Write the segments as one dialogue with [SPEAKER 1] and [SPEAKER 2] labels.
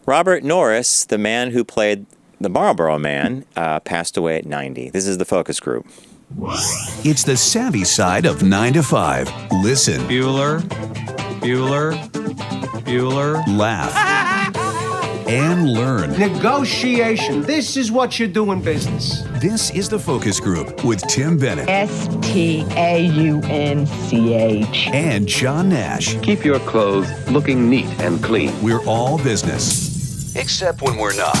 [SPEAKER 1] Robert Norris, the man who played the Marlboro Man, passed away at 90. This is the focus group.
[SPEAKER 2] It's the savvy side of 9 to 5. Listen.
[SPEAKER 3] Bueller.
[SPEAKER 2] Laugh. And learn.
[SPEAKER 4] Negotiation. This is what you do in business.
[SPEAKER 2] This is the focus group with Tim Bennett.
[SPEAKER 5] Staunch.
[SPEAKER 2] And John Nash.
[SPEAKER 6] Keep your clothes looking neat and clean.
[SPEAKER 2] We're all business. Except when we're not.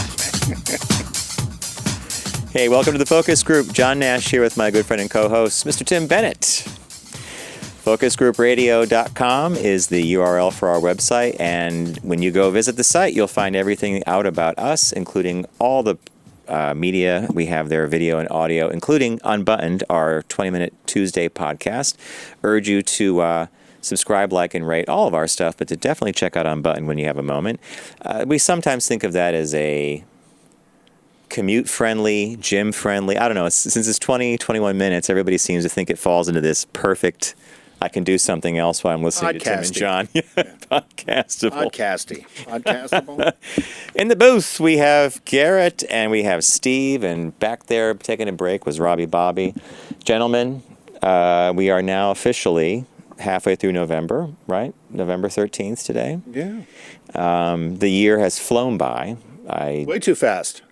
[SPEAKER 1] Hey, welcome to the focus group. John Nash here with my good friend and co-host, Mr. Tim Bennett. FocusGroupRadio.com is the URL for our website, and when you go visit the site, you'll find everything out about us, including all the media we have there, video and audio, including Unbuttoned, our 20-minute Tuesday podcast. Urge you to subscribe, like, and rate all of our stuff, but to definitely check out Unbuttoned when you have a moment. We sometimes think of that as a commute-friendly, gym-friendly. I don't know. Since it's 20, 21 minutes, everybody seems to think it falls into this perfect, I can do something else while I'm listening to Tim and John. Podcastable.
[SPEAKER 7] Podcastable.
[SPEAKER 1] In the booth, we have Garrett and we have Steve, and back there taking a break was Robbie Bobby. Gentlemen, we are now officially halfway through November, right? November 13th today.
[SPEAKER 7] Yeah.
[SPEAKER 1] The year has flown by.
[SPEAKER 7] Way too fast.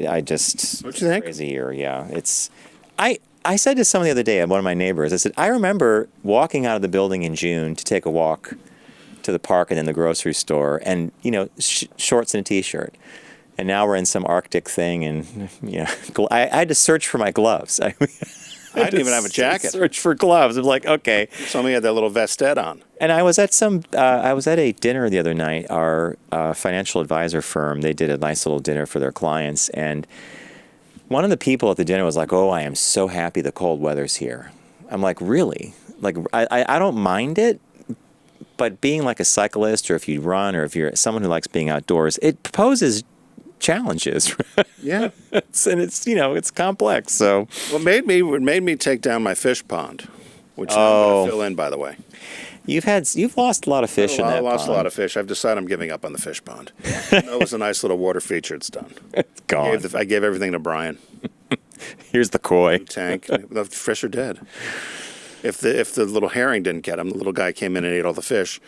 [SPEAKER 1] I just...
[SPEAKER 7] What you think?
[SPEAKER 1] Crazy year, yeah. I said to someone the other day, one of my neighbors, I said, I remember walking out of the building in June to take a walk to the park and then the grocery store and, shorts and a T-shirt. And now we're in some Arctic thing and, I had to search for my gloves.
[SPEAKER 7] I didn't even have a jacket.
[SPEAKER 1] Search for gloves. I'm like, okay.
[SPEAKER 7] Somebody had that little vestette on.
[SPEAKER 1] And I was at a dinner the other night. Our financial advisor firm, they did a nice little dinner for their clients, and one of the people at the dinner was like, "Oh, I am so happy the cold weather's here." I'm like, "Really?" Like, I don't mind it, but being like a cyclist, or if you run, or if you're someone who likes being outdoors, it poses challenges.
[SPEAKER 7] Yeah.
[SPEAKER 1] It's complex. So
[SPEAKER 7] what made me take down my fish pond, which I'm going to fill in, by the way.
[SPEAKER 1] You've lost a lot of fish in that pond.
[SPEAKER 7] I lost a lot of fish. I've decided I'm giving up on the fish pond. That was a nice little water feature. It's done.
[SPEAKER 1] It's gone.
[SPEAKER 7] I gave everything to Brian.
[SPEAKER 1] Here's the koi.
[SPEAKER 7] Tank. The fish are dead. If the little herring didn't get them, the little guy came in and ate all the fish.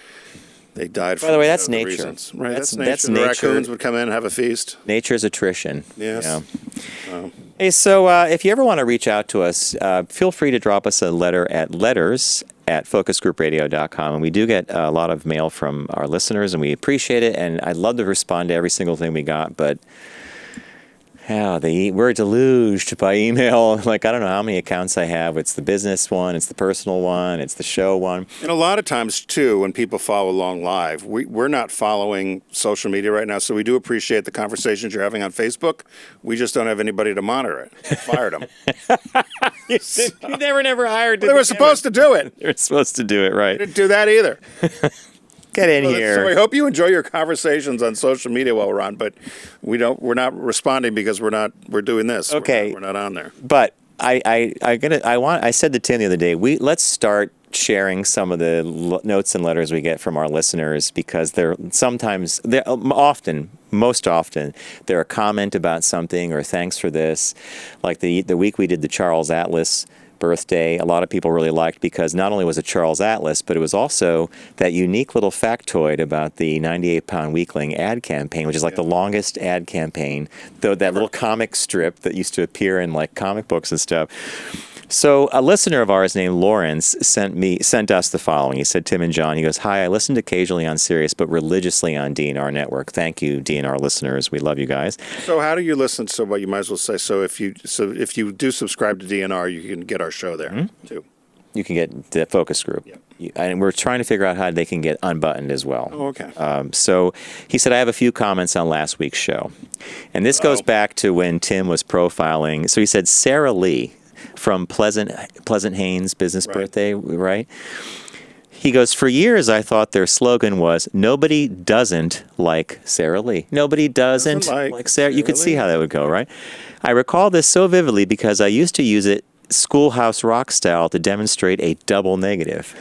[SPEAKER 7] They died.
[SPEAKER 1] By the way, that's nature.
[SPEAKER 7] Reasons. Right, that's nature.
[SPEAKER 1] That's
[SPEAKER 7] the
[SPEAKER 1] nature.
[SPEAKER 7] Raccoons would come in and have a feast.
[SPEAKER 1] Nature's attrition.
[SPEAKER 7] Yes.
[SPEAKER 1] Hey, so if you ever want to reach out to us, feel free to drop us a letter at letters@focusgroupradio.com. And we do get a lot of mail from our listeners, and we appreciate it. And I'd love to respond to every single thing we got, but we're deluged by email. Like, I don't know how many accounts I have. It's the business one, it's the personal one, it's the show one.
[SPEAKER 7] And a lot of times, too, when people follow along live, we're not following social media right now, so we do appreciate the conversations you're having on Facebook. We just don't have anybody to monitor it. Fired them.
[SPEAKER 1] You never hired to
[SPEAKER 7] They were supposed to do it.
[SPEAKER 1] They were supposed to do it, right.
[SPEAKER 7] Didn't do that either.
[SPEAKER 1] Get in here.
[SPEAKER 7] So I hope you enjoy your conversations on social media while we're on, but we're not responding because we're doing this.
[SPEAKER 1] Okay.
[SPEAKER 7] We're not on there.
[SPEAKER 1] But I said to Tim the other day, let's start sharing some of the notes and letters we get from our listeners, because most often they're a comment about something or thanks for this. Like the week we did the Charles Atlas birthday, a lot of people really liked, because not only was it Charles Atlas, but it was also that unique little factoid about the 98-pound weakling ad campaign, which is like the longest ad campaign, though that little comic strip that used to appear in like comic books and stuff. So a listener of ours named Lawrence sent us the following. He said, Tim and John, he goes, "Hi, I listened occasionally on Sirius, but religiously on DNR Network. Thank you, DNR listeners. We love you guys."
[SPEAKER 7] So how do you listen? So what you might as well say. So if you do subscribe to DNR, you can get our show there too.
[SPEAKER 1] You can get the focus group. Yep. And we're trying to figure out how they can get Unbuttoned as well.
[SPEAKER 7] Oh, okay.
[SPEAKER 1] So he said, I have a few comments on last week's show. And this goes back to when Tim was profiling. So he said, Sarah Lee from Pleasant Haynes Business Birthday, right? He goes, for years I thought their slogan was, nobody doesn't like Sarah Lee. Nobody doesn't like Sarah. You could see how that would go, right? I recall this so vividly because I used to use it Schoolhouse Rock style to demonstrate a double negative.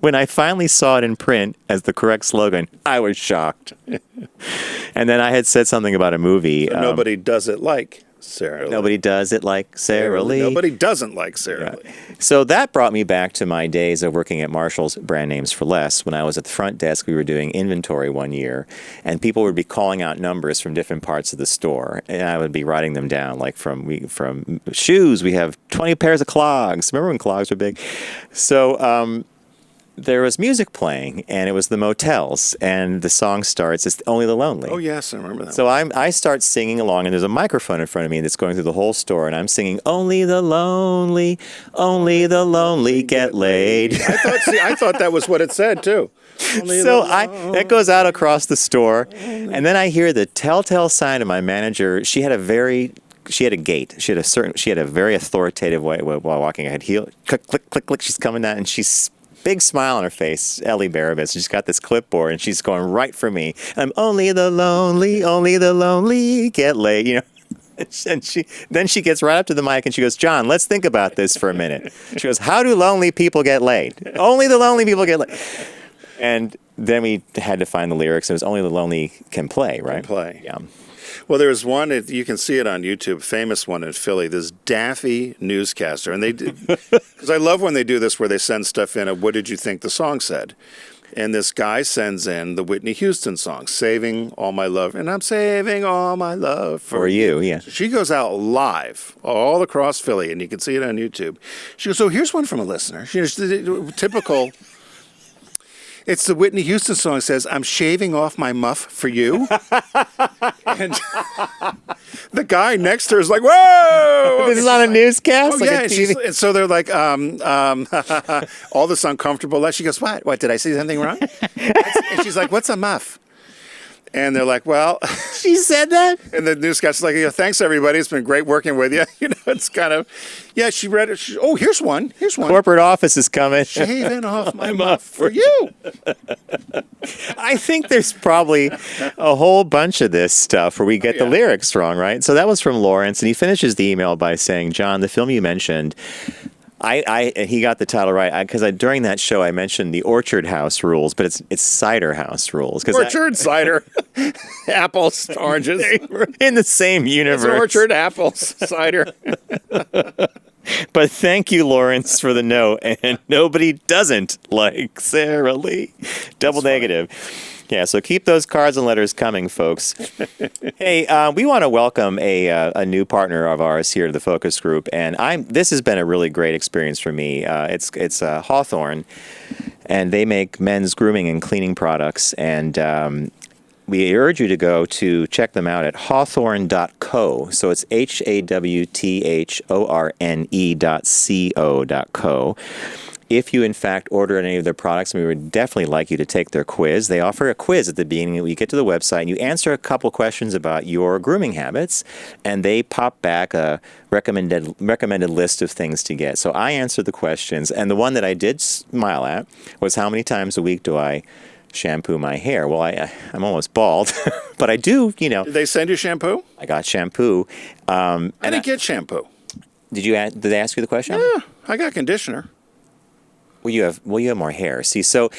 [SPEAKER 1] when I finally saw it in print as the correct slogan, I was shocked. And then I had said something about a movie.
[SPEAKER 7] So nobody does it like Sarah Lee.
[SPEAKER 1] Nobody does it like Sarah Lee.
[SPEAKER 7] Nobody doesn't like Sarah Lee.
[SPEAKER 1] So that brought me back to my days of working at Marshall's Brand Names for Less. When I was at the front desk, we were doing inventory one year, and people would be calling out numbers from different parts of the store, and I would be writing them down. Like from shoes, we have 20 pairs of clogs. Remember when clogs were big? So there was music playing, and it was the Motels, and the song starts, it's Only the Lonely.
[SPEAKER 7] Oh, yes, I remember that.
[SPEAKER 1] So I start singing along, and there's a microphone in front of me that's going through the whole store, and I'm singing, only the lonely get laid.
[SPEAKER 7] I thought that was what it said, too.
[SPEAKER 1] That goes out across the store, and then I hear the telltale sign of my manager. She had a gait. She had a very authoritative way while walking. I had heel, click, click, click, click. She's coming down, and she's big smile on her face, Ellie Barabas. She's got this clipboard, and she's going right for me. I'm only the lonely get laid, you know. And she gets right up to the mic and she goes, John, let's think about this for a minute. She goes, how do lonely people get laid? Only the lonely people get laid. And then we had to find the lyrics. It was only the lonely can play, right?
[SPEAKER 7] Can play.
[SPEAKER 1] Yeah.
[SPEAKER 7] Well, there was one, you can see it on YouTube, famous one in Philly, this daffy newscaster. And they did, because I love when they do this where they send stuff in of what did you think the song said? And this guy sends in the Whitney Houston song, Saving All My Love. And I'm saving all my love
[SPEAKER 1] For you, yeah.
[SPEAKER 7] So she goes out live all across Philly, and you can see it on YouTube. She goes, so here's one from a listener. She's typical. It's the Whitney Houston song. It says, I'm shaving off my muff for you. And the guy next to her is like, whoa!
[SPEAKER 1] This is on a newscast?
[SPEAKER 7] Oh,
[SPEAKER 1] like
[SPEAKER 7] yeah.
[SPEAKER 1] a TV?
[SPEAKER 7] And so they're like, all this uncomfortable. She goes, what? Did I say something wrong? And she's like, what's a muff? And they're like, well...
[SPEAKER 1] She said that?
[SPEAKER 7] And the newscast's like, thanks, everybody. It's been great working with you. You know, it's kind of... Yeah, she read it. Oh, here's one.
[SPEAKER 1] Corporate office is coming.
[SPEAKER 7] Shaving off my muff for you.
[SPEAKER 1] I think there's probably a whole bunch of this stuff where we get the lyrics wrong, right? So that was from Lawrence, and he finishes the email by saying, John, the film you mentioned... he got the title right because during that show I mentioned the Orchard House rules, but it's Cider House rules.
[SPEAKER 7] Orchard, cider, apples, oranges.
[SPEAKER 1] We're in the same universe.
[SPEAKER 7] It's orchard, apples, cider.
[SPEAKER 1] But thank you, Lawrence, for the note. And nobody doesn't like Sarah Lee. Double negative. Yeah, so keep those cards and letters coming, folks. Hey, we want to welcome a new partner of ours here to the focus group, and this has been a really great experience for me. It's Hawthorn, and they make men's grooming and cleaning products, and we urge you to go to check them out at hawthorne.co. So it's HAWTHORNE.co. If you, in fact, order any of their products, we would definitely like you to take their quiz. They offer a quiz at the beginning. You get to the website, and you answer a couple questions about your grooming habits, and they pop back a recommended list of things to get. So I answered the questions, and the one that I did smile at was how many times a week do I shampoo my hair? Well, I'm almost bald, but I do, you know.
[SPEAKER 7] Did they send you shampoo?
[SPEAKER 1] I got shampoo.
[SPEAKER 7] I didn't get shampoo.
[SPEAKER 1] Did they ask you the question?
[SPEAKER 7] Yeah, I got conditioner.
[SPEAKER 1] Well, you have more hair. See, so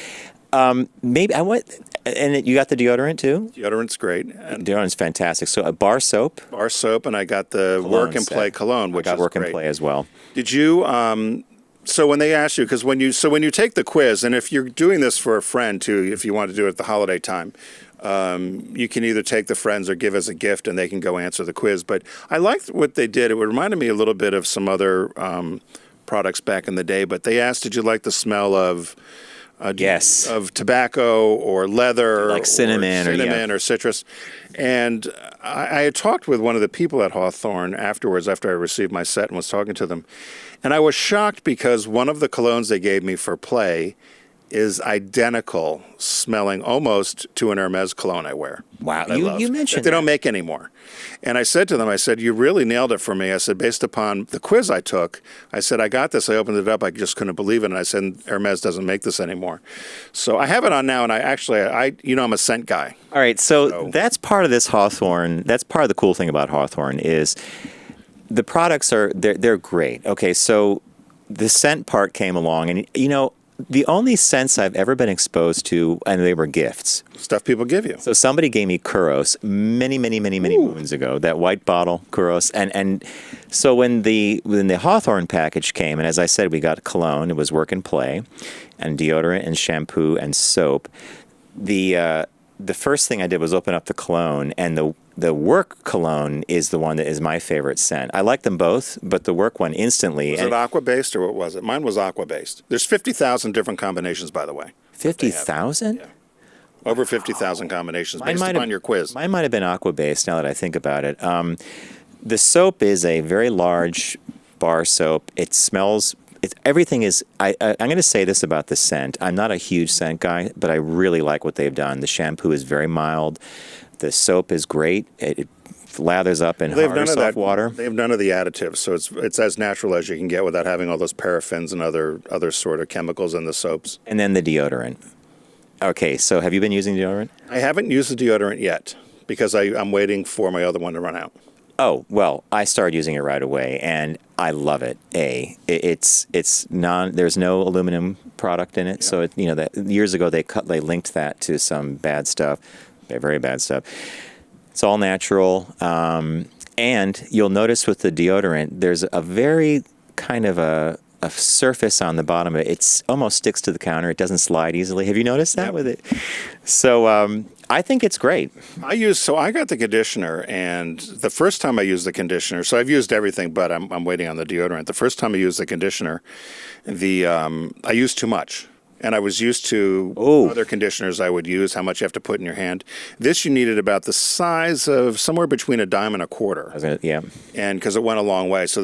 [SPEAKER 1] maybe I want, and you got the deodorant too.
[SPEAKER 7] Deodorant's great. And
[SPEAKER 1] Deodorant's fantastic. So a bar soap,
[SPEAKER 7] and I got the Work and Play cologne, which
[SPEAKER 1] I got
[SPEAKER 7] is
[SPEAKER 1] Work
[SPEAKER 7] great.
[SPEAKER 1] and Play as well.
[SPEAKER 7] Did you? So when they ask you, because when you take the quiz, and if you're doing this for a friend too, if you want to do it at the holiday time, you can either take the friends or give as a gift, and they can go answer the quiz. But I liked what they did. It reminded me a little bit of some other products back in the day. But they asked, did you like the smell of
[SPEAKER 1] yes,
[SPEAKER 7] of tobacco or leather,
[SPEAKER 1] like cinnamon
[SPEAKER 7] or citrus? And I had talked with one of the people at Hawthorn afterwards, after I received my set, and was talking to them. And I was shocked because one of the colognes they gave me for play is identical smelling almost to an Hermes cologne I wear.
[SPEAKER 1] Wow,
[SPEAKER 7] I love.
[SPEAKER 1] you mentioned
[SPEAKER 7] they don't make anymore. And I said to them, I said, you really nailed it for me. I said, based upon the quiz I took, I said, I got this. I opened it up. I just couldn't believe it. And I said, Hermes doesn't make this anymore. So I have it on now. And I'm a scent guy.
[SPEAKER 1] All right. So that's part of this Hawthorn. That's part of the cool thing about Hawthorn is the products they're great. Okay. So the scent part came along, and the only scents I've ever been exposed to, and they were gifts.
[SPEAKER 7] Stuff people give you.
[SPEAKER 1] So somebody gave me Kuros many moons ago, that white bottle Kuros. And so when the Hawthorn package came, and as I said, we got cologne, it was work and play, and deodorant and shampoo and soap. The first thing I did was open up the cologne, and the work cologne is the one that is my favorite scent. I like them both, but the work one instantly.
[SPEAKER 7] Was it aqua-based or what was it? Mine was aqua-based. There's 50,000 different combinations, by the way.
[SPEAKER 1] 50,000?
[SPEAKER 7] Yeah. Over 50,000 combinations based upon your quiz.
[SPEAKER 1] Mine might have been aqua-based now that I think about it. The soap is a very large bar soap. It smells... everything is... I'm going to say this about the scent. I'm not a huge scent guy, but I really like what they've done. The shampoo is very mild. The soap is great. It lathers up in hard or soft water.
[SPEAKER 7] They have none of the additives, so it's as natural as you can get without having all those paraffins and other sort of chemicals in the soaps.
[SPEAKER 1] And then the deodorant. Okay, so have you been using deodorant?
[SPEAKER 7] I haven't used the deodorant yet because I'm waiting for my other one to run out.
[SPEAKER 1] Oh, well, I started using it right away, and I love it. It's there's no aluminum product in it, so that years ago they linked that to some bad stuff, very bad stuff. It's all natural, and you'll notice with the deodorant, there's a very kind of a surface on the bottom of it. It almost sticks to the counter. It doesn't slide easily. Have you noticed that with it? So I think it's great.
[SPEAKER 7] I got the conditioner, and the first time I used the conditioner, so I've used everything, but I'm waiting on the deodorant. The first time I used the conditioner, I used too much. And I was used to other conditioners I would use, how much you have to put in your hand. This you needed about the size of somewhere between a dime and a quarter.
[SPEAKER 1] Yeah.
[SPEAKER 7] And because it went a long way. So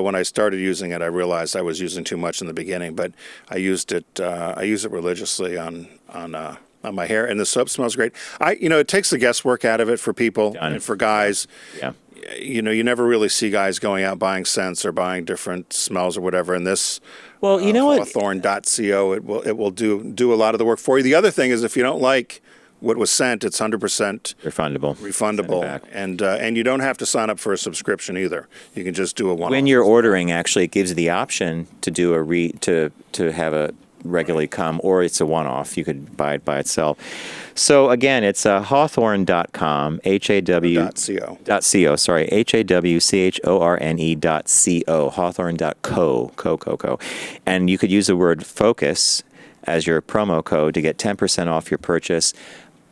[SPEAKER 7] when I started using it, I realized I was using too much in the beginning. But I used it religiously on my hair, and the soap smells great. It takes the guesswork out of it for people and for guys.
[SPEAKER 1] Yeah.
[SPEAKER 7] You never really see guys going out buying scents or buying different smells or whatever. And this,
[SPEAKER 1] well, you know what,
[SPEAKER 7] Hawthorn.co, it will do a lot of the work for you. The other thing is, if you don't like what was sent, it's 100% refundable, and you don't have to sign up for a subscription either. You can just do a one-off.
[SPEAKER 1] When you're ordering, actually, it gives you the option to do to have a regularly come, or it's a one-off. You could buy it by itself. So again, it's hawthorn.com, hawchorne.co, hawthorn.co, and you could use the word focus as your promo code to get 10% off your purchase.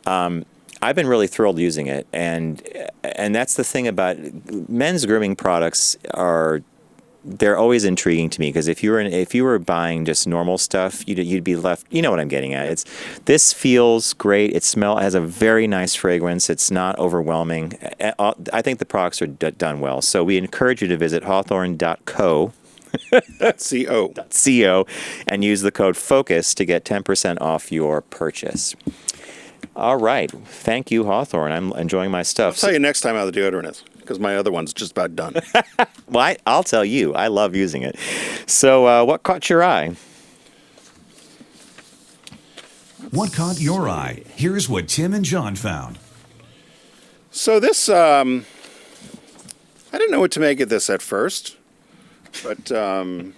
[SPEAKER 1] I've been really thrilled using it, and that's the thing about men's grooming products they're always intriguing to me, because if you were buying just normal stuff, you'd be left. You know what I'm getting at. This feels great. It has a very nice fragrance. It's not overwhelming. I think the products are done well. So we encourage you to visit hawthorn.co. .co and use the code FOCUS to get 10% off your purchase. All right. Thank you, Hawthorn. I'm enjoying my stuff.
[SPEAKER 7] I'll tell you next time how the deodorant is, because my other one's just about done.
[SPEAKER 1] Well, I'll tell you. I love using it. So what caught your eye?
[SPEAKER 2] What caught your eye? Here's what Tim and John found.
[SPEAKER 7] So this, I didn't know what to make of this at first, but I'll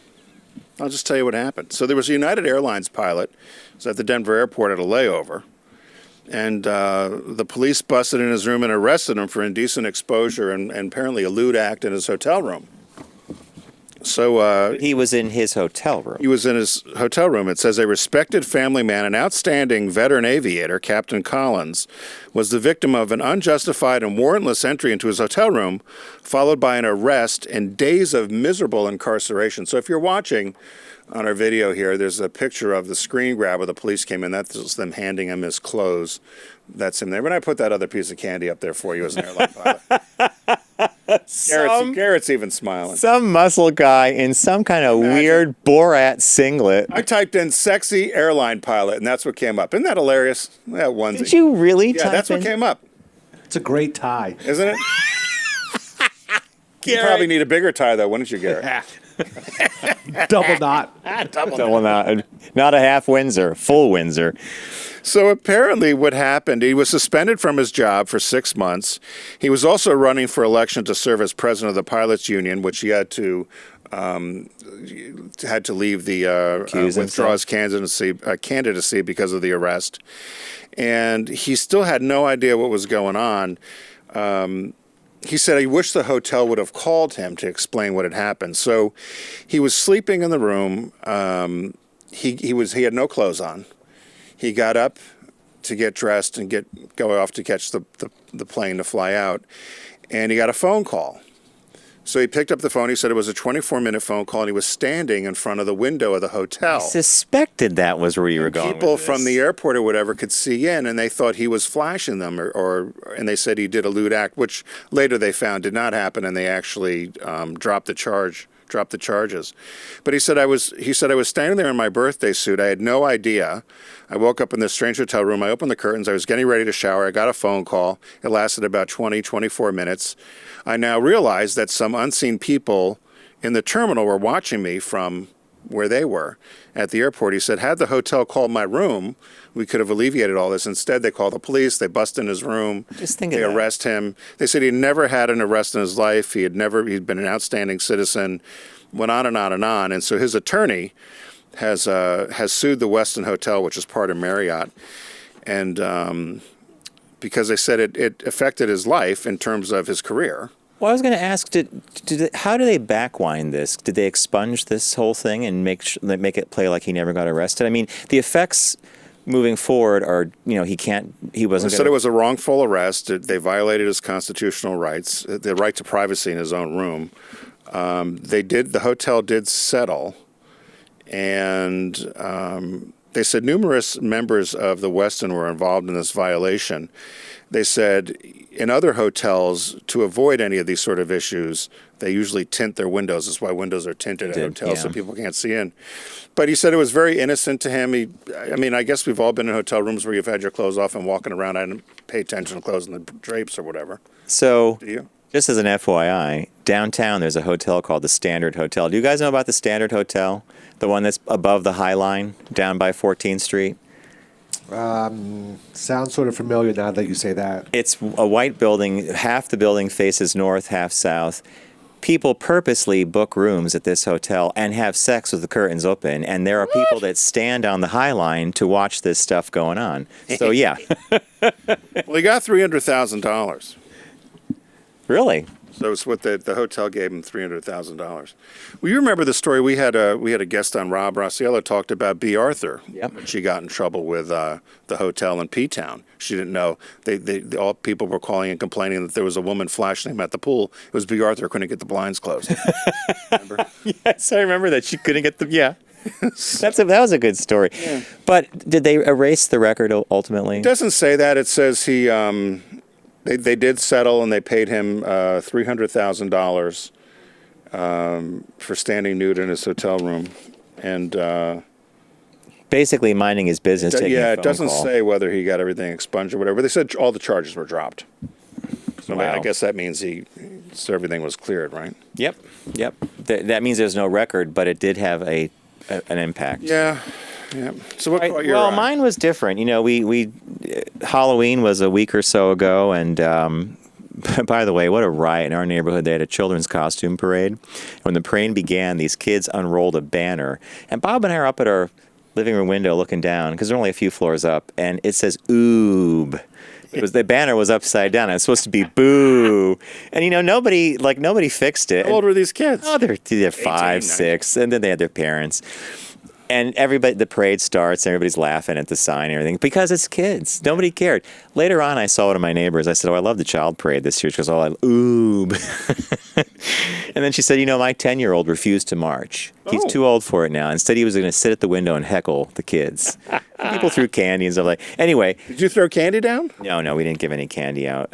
[SPEAKER 7] just tell you what happened. So there was a United Airlines pilot who was at the Denver airport at a layover, and the police busted in his room and arrested him for indecent exposure and apparently a lewd act in his hotel room. So
[SPEAKER 1] he was in his hotel room.
[SPEAKER 7] He was in his hotel room. It says a respected family man, an outstanding veteran aviator, Captain Collins, was the victim of an unjustified and warrantless entry into his hotel room, followed by an arrest and days of miserable incarceration. So if you're watching on our video here, there's a picture of the screen grab where the police came in. That's them handing him his clothes. That's him there. When I put that other piece of candy up there for you as an airline pilot. Garrett's even smiling.
[SPEAKER 1] Some muscle guy in some kind of weird Borat singlet.
[SPEAKER 7] I typed in sexy airline pilot, and that's what came up. Isn't that hilarious? That onesie.
[SPEAKER 1] Did you really
[SPEAKER 7] type that's what came up.
[SPEAKER 4] It's a great tie.
[SPEAKER 7] Isn't it? You probably need a bigger tie, though, wouldn't you, Garrett?
[SPEAKER 4] Double knot.
[SPEAKER 1] Double knot. Not a half Windsor, full Windsor.
[SPEAKER 7] So apparently what happened, he was suspended from his job for 6 months. He was also running for election to serve as president of the pilots union, which he had to had to leave the withdraw his candidacy because of the arrest, and he still had no idea what was going on. He said he wished the hotel would have called him to explain what had happened. So he was sleeping in the room. He had no clothes on. He got up to get dressed and go off to catch the plane to fly out, and he got a phone call. So he picked up the phone. He said it was a 24-minute phone call, and he was standing in front of the window of the hotel.
[SPEAKER 1] I suspected that was where you were going.
[SPEAKER 7] People
[SPEAKER 1] with this.
[SPEAKER 7] from the airport or whatever could see in, and they thought he was flashing them, and they said he did a lewd act, which later they found did not happen, and they actually dropped the charges. But he said I was standing there in my birthday suit. I had no idea. I woke up in this strange hotel room. I opened the curtains. I was getting ready to shower. I got a phone call. It lasted about 24 minutes. I now realize that some unseen people in the terminal were watching me from where they were at the airport. He said, had the hotel called my room, we could have alleviated all this. Instead, they called the police. They bust in his room. They arrest him. They said he never had an arrest in his life. He'd been an outstanding citizen. Went on and on and on. And so his attorney has sued the Westin Hotel, which is part of Marriott, and because they said it affected his life in terms of his career.
[SPEAKER 1] Well, I was going to ask, how do they backwind this? Did they expunge this whole thing and make it play like he never got arrested? I mean, the effects moving forward are, he wasn't.
[SPEAKER 7] They said it was a wrongful arrest. They violated his constitutional rights, the right to privacy in his own room. The hotel did settle, and they said numerous members of the Westin were involved in this violation. They said in other hotels, to avoid any of these sort of issues, they usually tint their windows. That's why windows are tinted at hotels, so people can't see in. But he said it was very innocent to him. I guess we've all been in hotel rooms where you've had your clothes off and walking around. I didn't pay attention to clothes and the drapes or whatever.
[SPEAKER 1] So,
[SPEAKER 7] do you?
[SPEAKER 1] Just as an FYI, downtown there's a hotel called the Standard Hotel. Do you guys know about the Standard Hotel? The one that's above the High Line, down by 14th Street?
[SPEAKER 3] Sounds sort of familiar now that you say that.
[SPEAKER 1] It's a white building. Half the building faces north, half south. People purposely book rooms at this hotel and have sex with the curtains open. And there are people that stand on the High Line to watch this stuff going on. So, yeah.
[SPEAKER 7] Well, he got $300,000.
[SPEAKER 1] Really?
[SPEAKER 7] So it's what the hotel gave him, $300,000. Well, you remember the story? We had a guest on, Rob Rossiello, talked about B. Arthur.
[SPEAKER 1] Yep.
[SPEAKER 7] She got in trouble with the hotel in P-Town. She didn't know. All people were calling and complaining that there was a woman flashing him at the pool. It was B. Arthur couldn't get the blinds closed. Remember?
[SPEAKER 1] Yes, I remember that. She couldn't get that was a good story. Yeah. But did they erase the record ultimately?
[SPEAKER 7] It doesn't say that. It says he... They did settle, and they paid him $300,000 for standing nude in his hotel room, and
[SPEAKER 1] basically minding his business.
[SPEAKER 7] It doesn't say whether he got everything expunged or whatever. They said all the charges were dropped. So I guess that means everything was cleared, right? Yep.
[SPEAKER 1] That means there's no record, but it did have an impact.
[SPEAKER 7] Yeah. Yeah. So what caught your eye?
[SPEAKER 1] Mine was different. We Halloween was a week or so ago, and by the way, what a riot in our neighborhood. They had a children's costume parade. When the parade began, these kids unrolled a banner, and Bob and I are up at our living room window looking down because they're only a few floors up, and it says "Oob." The banner was upside down. It's supposed to be "Boo," and nobody fixed it.
[SPEAKER 7] How old were these kids?
[SPEAKER 1] Oh, they're 5, 6, and then they had their parents. And the parade starts, and everybody's laughing at the sign and everything because it's kids. Nobody cared. Later on, I saw one of my neighbors. I said, I love the child parade this year. She goes, oob. And then she said, my 10-year-old refused to march. He's too old for it now. Instead, he was going to sit at the window and heckle the kids. People threw candy and stuff anyway.
[SPEAKER 7] Did you throw candy down?
[SPEAKER 1] No, we didn't give any candy out.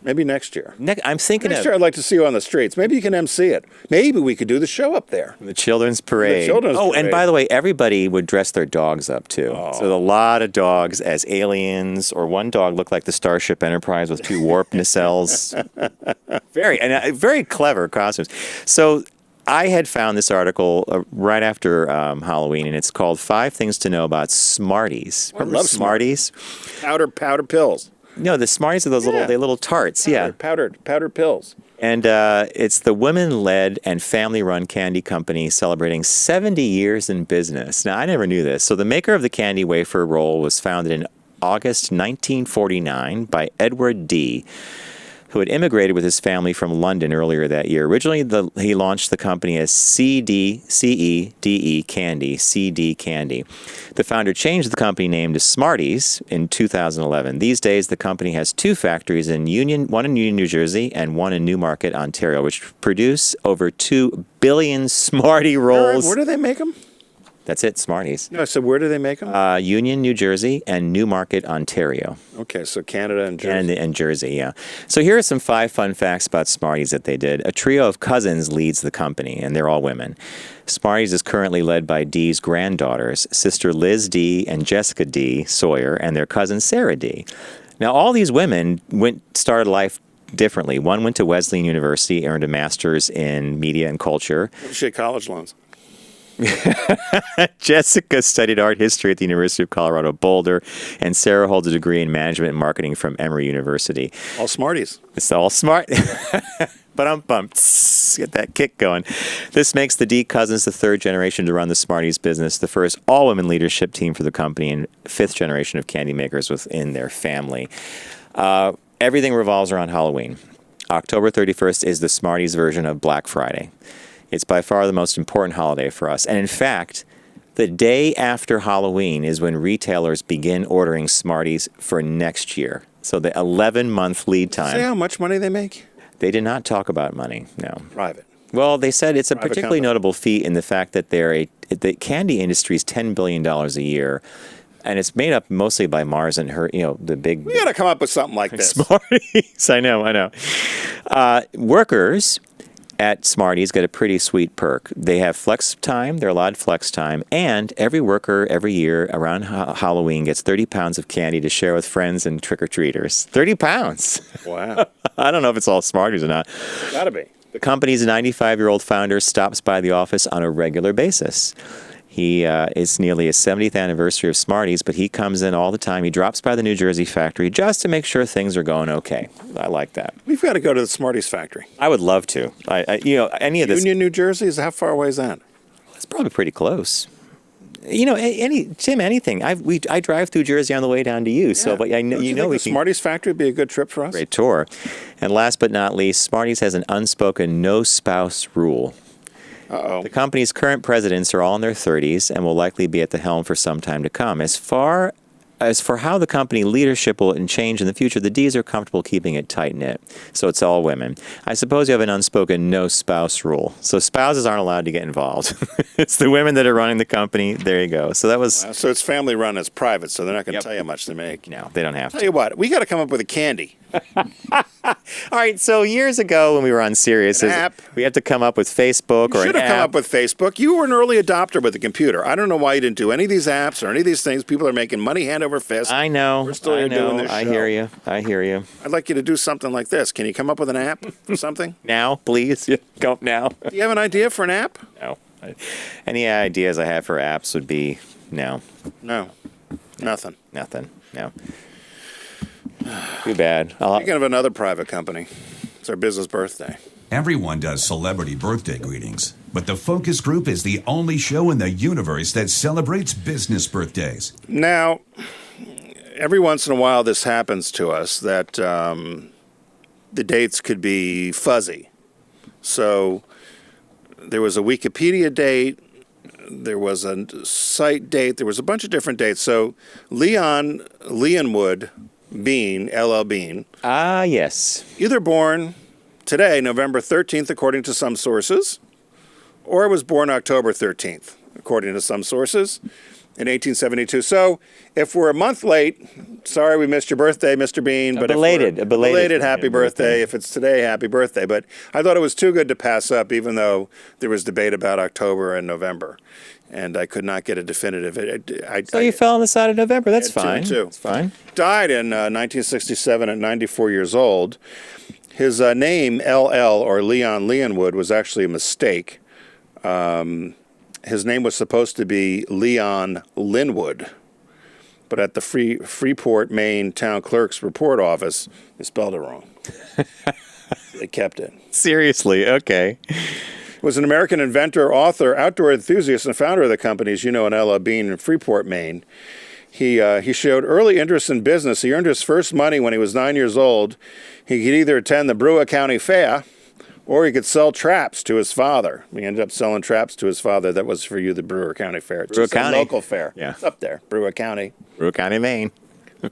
[SPEAKER 7] Maybe next year.
[SPEAKER 1] I'm thinking
[SPEAKER 7] next year I'd like to see you on the streets. Maybe you can MC it. Maybe we could do the show up there.
[SPEAKER 1] The children's parade.
[SPEAKER 7] Parade.
[SPEAKER 1] And by the way, everybody would dress their dogs up too. So a lot of dogs as aliens, or one dog looked like the Starship Enterprise with 2 warp nacelles. Very clever costumes. So I had found this article right after Halloween, and it's called 5 Things to Know About Smarties.
[SPEAKER 7] I love
[SPEAKER 1] Smarties?
[SPEAKER 7] Powder pills.
[SPEAKER 1] No, the Smarties are those little tarts. Yeah.
[SPEAKER 7] Powdered pills.
[SPEAKER 1] And it's the women-led and family-run candy company celebrating 70 years in business. Now, I never knew this. So the maker of the candy wafer roll was founded in August 1949 by Edward D., who had immigrated with his family from London earlier that year. Originally, he launched the company as C-E-D-E Candy, CD Candy. The founder changed the company name to Smarties in 2011. These days, the company has two factories, one in Union, New Jersey, and one in Newmarket, Ontario, which produce over 2 billion Smartie rolls.
[SPEAKER 7] Where do they make them?
[SPEAKER 1] That's it, Smarties.
[SPEAKER 7] No, so where do they make them?
[SPEAKER 1] Union, New Jersey, and Newmarket, Ontario.
[SPEAKER 7] Okay, so Canada and Jersey.
[SPEAKER 1] And Jersey, yeah. So here are some 5 fun facts about Smarties that they did. A trio of cousins leads the company, and they're all women. Smarties is currently led by Dee's granddaughters, sister Liz D. and Jessica D. Sawyer, and their cousin Sarah D. Now, all these women started life differently. One went to Wesleyan University, earned a master's in media and culture.
[SPEAKER 7] She had college loans.
[SPEAKER 1] Jessica studied art history at the University of Colorado Boulder, and Sarah holds a degree in management and marketing from Emory University.
[SPEAKER 7] All Smarties.
[SPEAKER 1] It's all smart. But I'm pumped. Get that kick going. This makes the D cousins the 3rd generation to run the Smarties business, the first all-women leadership team for the company, and 5th generation of candy makers within their family. Everything revolves around Halloween. October 31st is the Smarties version of Black Friday. It's by far the most important holiday for us. And in fact, the day after Halloween is when retailers begin ordering Smarties for next year. So the 11-month lead time.
[SPEAKER 7] Say how much money they make?
[SPEAKER 1] They did not talk about money, no.
[SPEAKER 7] Private.
[SPEAKER 1] Well, they said it's a
[SPEAKER 7] Private
[SPEAKER 1] particularly
[SPEAKER 7] company.
[SPEAKER 1] notable feat in the fact that the candy industry is $10 billion a year. And it's made up mostly by Mars and her, the big...
[SPEAKER 7] We got to come up with something like this.
[SPEAKER 1] Smarties. I know. Workers at Smarties get a pretty sweet perk. They have flex time. They're allowed flex time. And every worker every year around Halloween gets 30 pounds of candy to share with friends and trick-or-treaters. 30 pounds.
[SPEAKER 7] Wow.
[SPEAKER 1] I don't know if it's all Smarties or not.
[SPEAKER 7] Gotta be.
[SPEAKER 1] The company's 95-year-old founder stops by the office on a regular basis. It's nearly his 70th anniversary of Smarties, but he comes in all the time. He drops by the New Jersey factory just to make sure things are going okay. I like that.
[SPEAKER 7] We've got to go to the Smarties factory.
[SPEAKER 1] I would love to. Any of this.
[SPEAKER 7] Union, New Jersey, how far away is that?
[SPEAKER 1] It's probably pretty close. Anything. I drive through Jersey on the way down to you, so but
[SPEAKER 7] Don't you think
[SPEAKER 1] we
[SPEAKER 7] the Smarties factory would be a good trip for us?
[SPEAKER 1] Great tour. And last but not least, Smarties has an unspoken no spouse rule.
[SPEAKER 7] Uh-oh.
[SPEAKER 1] The company's current presidents are all in their 30s and will likely be at the helm for some time to come. As for how the company leadership will change in the future, the Ds are comfortable keeping it tight-knit. So it's all women. I suppose you have an unspoken no spouse rule. So spouses aren't allowed to get involved. It's the women that are running the company. There you go. So that was...
[SPEAKER 7] So it's family run, it's private, so they're not going to tell you how much they make.
[SPEAKER 1] No, they don't have to.
[SPEAKER 7] Tell you what, we got to come up with a candy.
[SPEAKER 1] All right, so years ago when we were on Sirius,
[SPEAKER 7] An app.
[SPEAKER 1] we had to come up with Facebook or
[SPEAKER 7] Should
[SPEAKER 1] an
[SPEAKER 7] have come
[SPEAKER 1] app.
[SPEAKER 7] up with Facebook. You were an early adopter with the computer. I don't know why you didn't do any of these apps or any of these things. People are making money hand over fist.
[SPEAKER 1] I know.
[SPEAKER 7] We're still here doing this
[SPEAKER 1] I
[SPEAKER 7] show.
[SPEAKER 1] hear you. I hear you.
[SPEAKER 7] I'd like you to do something like this. Can you come up with an app for something?
[SPEAKER 1] Now, please. Go up now.
[SPEAKER 7] Do you have an idea for an app?
[SPEAKER 1] No. Any ideas I have for apps would be no.
[SPEAKER 7] No. Nothing.
[SPEAKER 1] Nothing. No. Too bad.
[SPEAKER 7] Speaking of another private company, it's our business birthday.
[SPEAKER 2] Everyone does celebrity birthday greetings, but the Focus Group is the only show in the universe that celebrates business birthdays.
[SPEAKER 7] Now, every once in a while this happens to us that the dates could be fuzzy. So there was a Wikipedia date, there was a site date, there was a bunch of different dates. So Leon Leonwood Bean, LL Bean,
[SPEAKER 1] Ah, yes.
[SPEAKER 7] either born today, November 13th, according to some sources, or was born October 13th, according to some sources, in 1872. So if we're a month late, sorry we missed your birthday, Mr. Bean. But
[SPEAKER 1] belated
[SPEAKER 7] happy birthday. If it's today, happy birthday. But I thought it was too good to pass up, even though there was debate about October and November. And I could not get a definitive.
[SPEAKER 1] So you fell on the side of November. That's
[SPEAKER 7] I
[SPEAKER 1] fine.
[SPEAKER 7] had two.
[SPEAKER 1] It's fine.
[SPEAKER 7] Died in 1967 at 94 years old. His name, LL, or Leon Leonwood, was actually a mistake. His name was supposed to be Leon Leonwood. but at the Freeport, Maine town clerk's report office, they spelled it wrong. They kept it.
[SPEAKER 1] Seriously, okay.
[SPEAKER 7] Was an American inventor, author, outdoor enthusiast, and founder of the company, as you know, in Leonwood Bean in Freeport, Maine. He showed early interest in business. He earned his first money when he was 9 years old. He could either attend the Brewer County Fair or he could sell traps to his father. He ended up selling traps to his father. That was for you, the Brewer County Fair.
[SPEAKER 1] Brewer County.
[SPEAKER 7] Local fair.
[SPEAKER 1] Yeah.
[SPEAKER 7] It's up there, Brewer County.
[SPEAKER 1] Brewer County, Maine.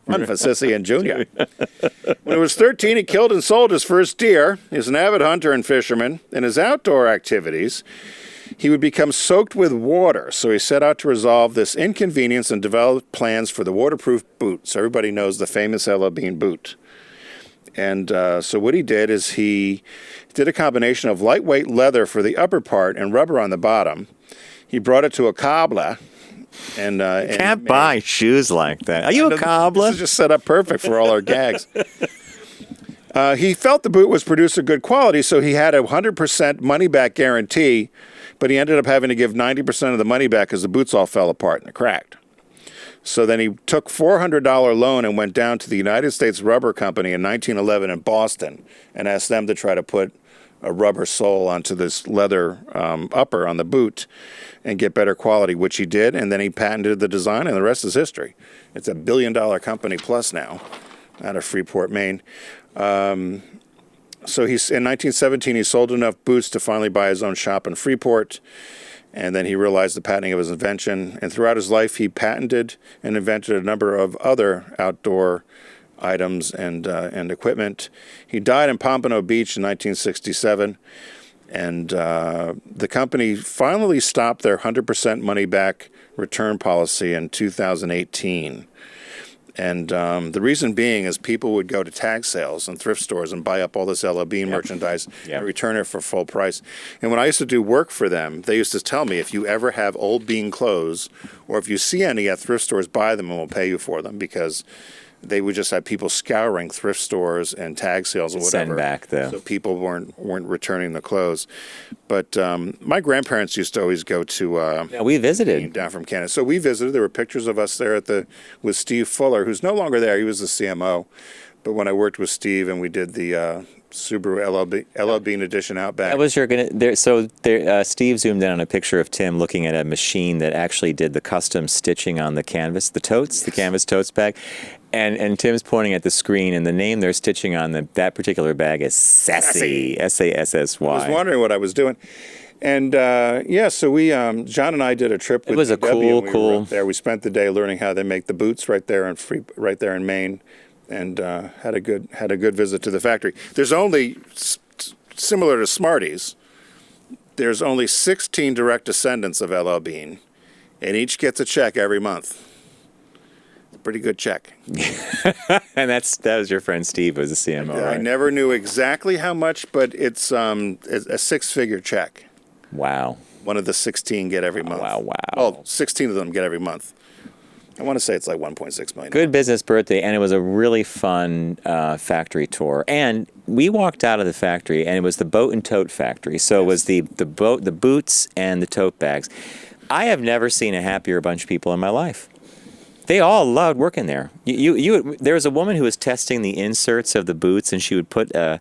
[SPEAKER 7] Fun for Sissy and Junior. When he was 13, he killed and sold his first deer. He was an avid hunter and fisherman. In his outdoor activities, he would become soaked with water, so he set out to resolve this inconvenience and developed plans for the waterproof boot. So everybody knows the famous Leonwood Bean boot. And so what he did is he did a combination of lightweight leather for the upper part and rubber on the bottom. He brought it to a cobbler. And
[SPEAKER 1] Can't buy shoes like that. Are you a cobbler?
[SPEAKER 7] This is just set up perfect for all our gags. He felt the boot was produced of good quality, so he had a 100% money-back guarantee, but he ended up having to give 90% of the money back because the boots all fell apart and cracked. So then he took $400 loan and went down to the United States Rubber Company in 1911 in Boston and asked them to try to put a rubber sole onto this leather upper on the boot and get better quality, which he did, and then he patented the design, and the rest is history. It's a billion-dollar company plus now out of Freeport, Maine. So in 1917, he sold enough boots to finally buy his own shop in Freeport, and then he realized the patenting of his invention. And throughout his life, he patented and invented a number of other outdoor items and equipment. He died in Pompano Beach in 1967, and the company finally stopped their 100% money-back return policy in 2018. And the reason being is people would go to tag sales and thrift stores and buy up all this Leonwood Bean merchandise and return it for full price. And when I used to do work for them, they used to tell me, if you ever have old Bean clothes or if you see any at thrift stores, buy them and we'll pay you for them, because they would just have people scouring thrift stores and tag sales or whatever.
[SPEAKER 1] Send back, though.
[SPEAKER 7] So people weren't returning the clothes. But my grandparents used to always go to
[SPEAKER 1] we visited
[SPEAKER 7] down from Canada. So we visited. There were pictures of us there with Steve Fuller, who's no longer there. He was the CMO. But when I worked with Steve and we did the Subaru Leonwood Bean edition Outback.
[SPEAKER 1] That was your Steve zoomed in on a picture of Tim looking at a machine that actually did the custom stitching on the canvas, the canvas totes bag. And Tim's pointing at the screen, and the name they're stitching on that particular bag is Sassy, S-A-S-S-Y.
[SPEAKER 7] I was wondering what I was doing. And so we, John and I did a trip with
[SPEAKER 1] It was a
[SPEAKER 7] DW, and
[SPEAKER 1] cool.
[SPEAKER 7] were up there. We spent the day learning how they make the boots right there in Maine, and had a good visit to the factory. There's only, similar to Smarties, there's only 16 direct descendants of Leonwood Bean, and each gets a check every month. Pretty good check.
[SPEAKER 1] And that was your friend Steve, was the CMO, right?
[SPEAKER 7] I never knew exactly how much, but it's a six-figure check.
[SPEAKER 1] Wow.
[SPEAKER 7] One of the 16 get every month.
[SPEAKER 1] Wow.
[SPEAKER 7] Well, 16 of them get every month. I want to say it's like 1.6 million.
[SPEAKER 1] Good business birthday, and it was a really fun factory tour. And we walked out of the factory, and it was the boat and tote factory. So it was the boat, the boots, and the tote bags. I have never seen a happier bunch of people in my life. They all loved working there. There was a woman who was testing the inserts of the boots, and she would put the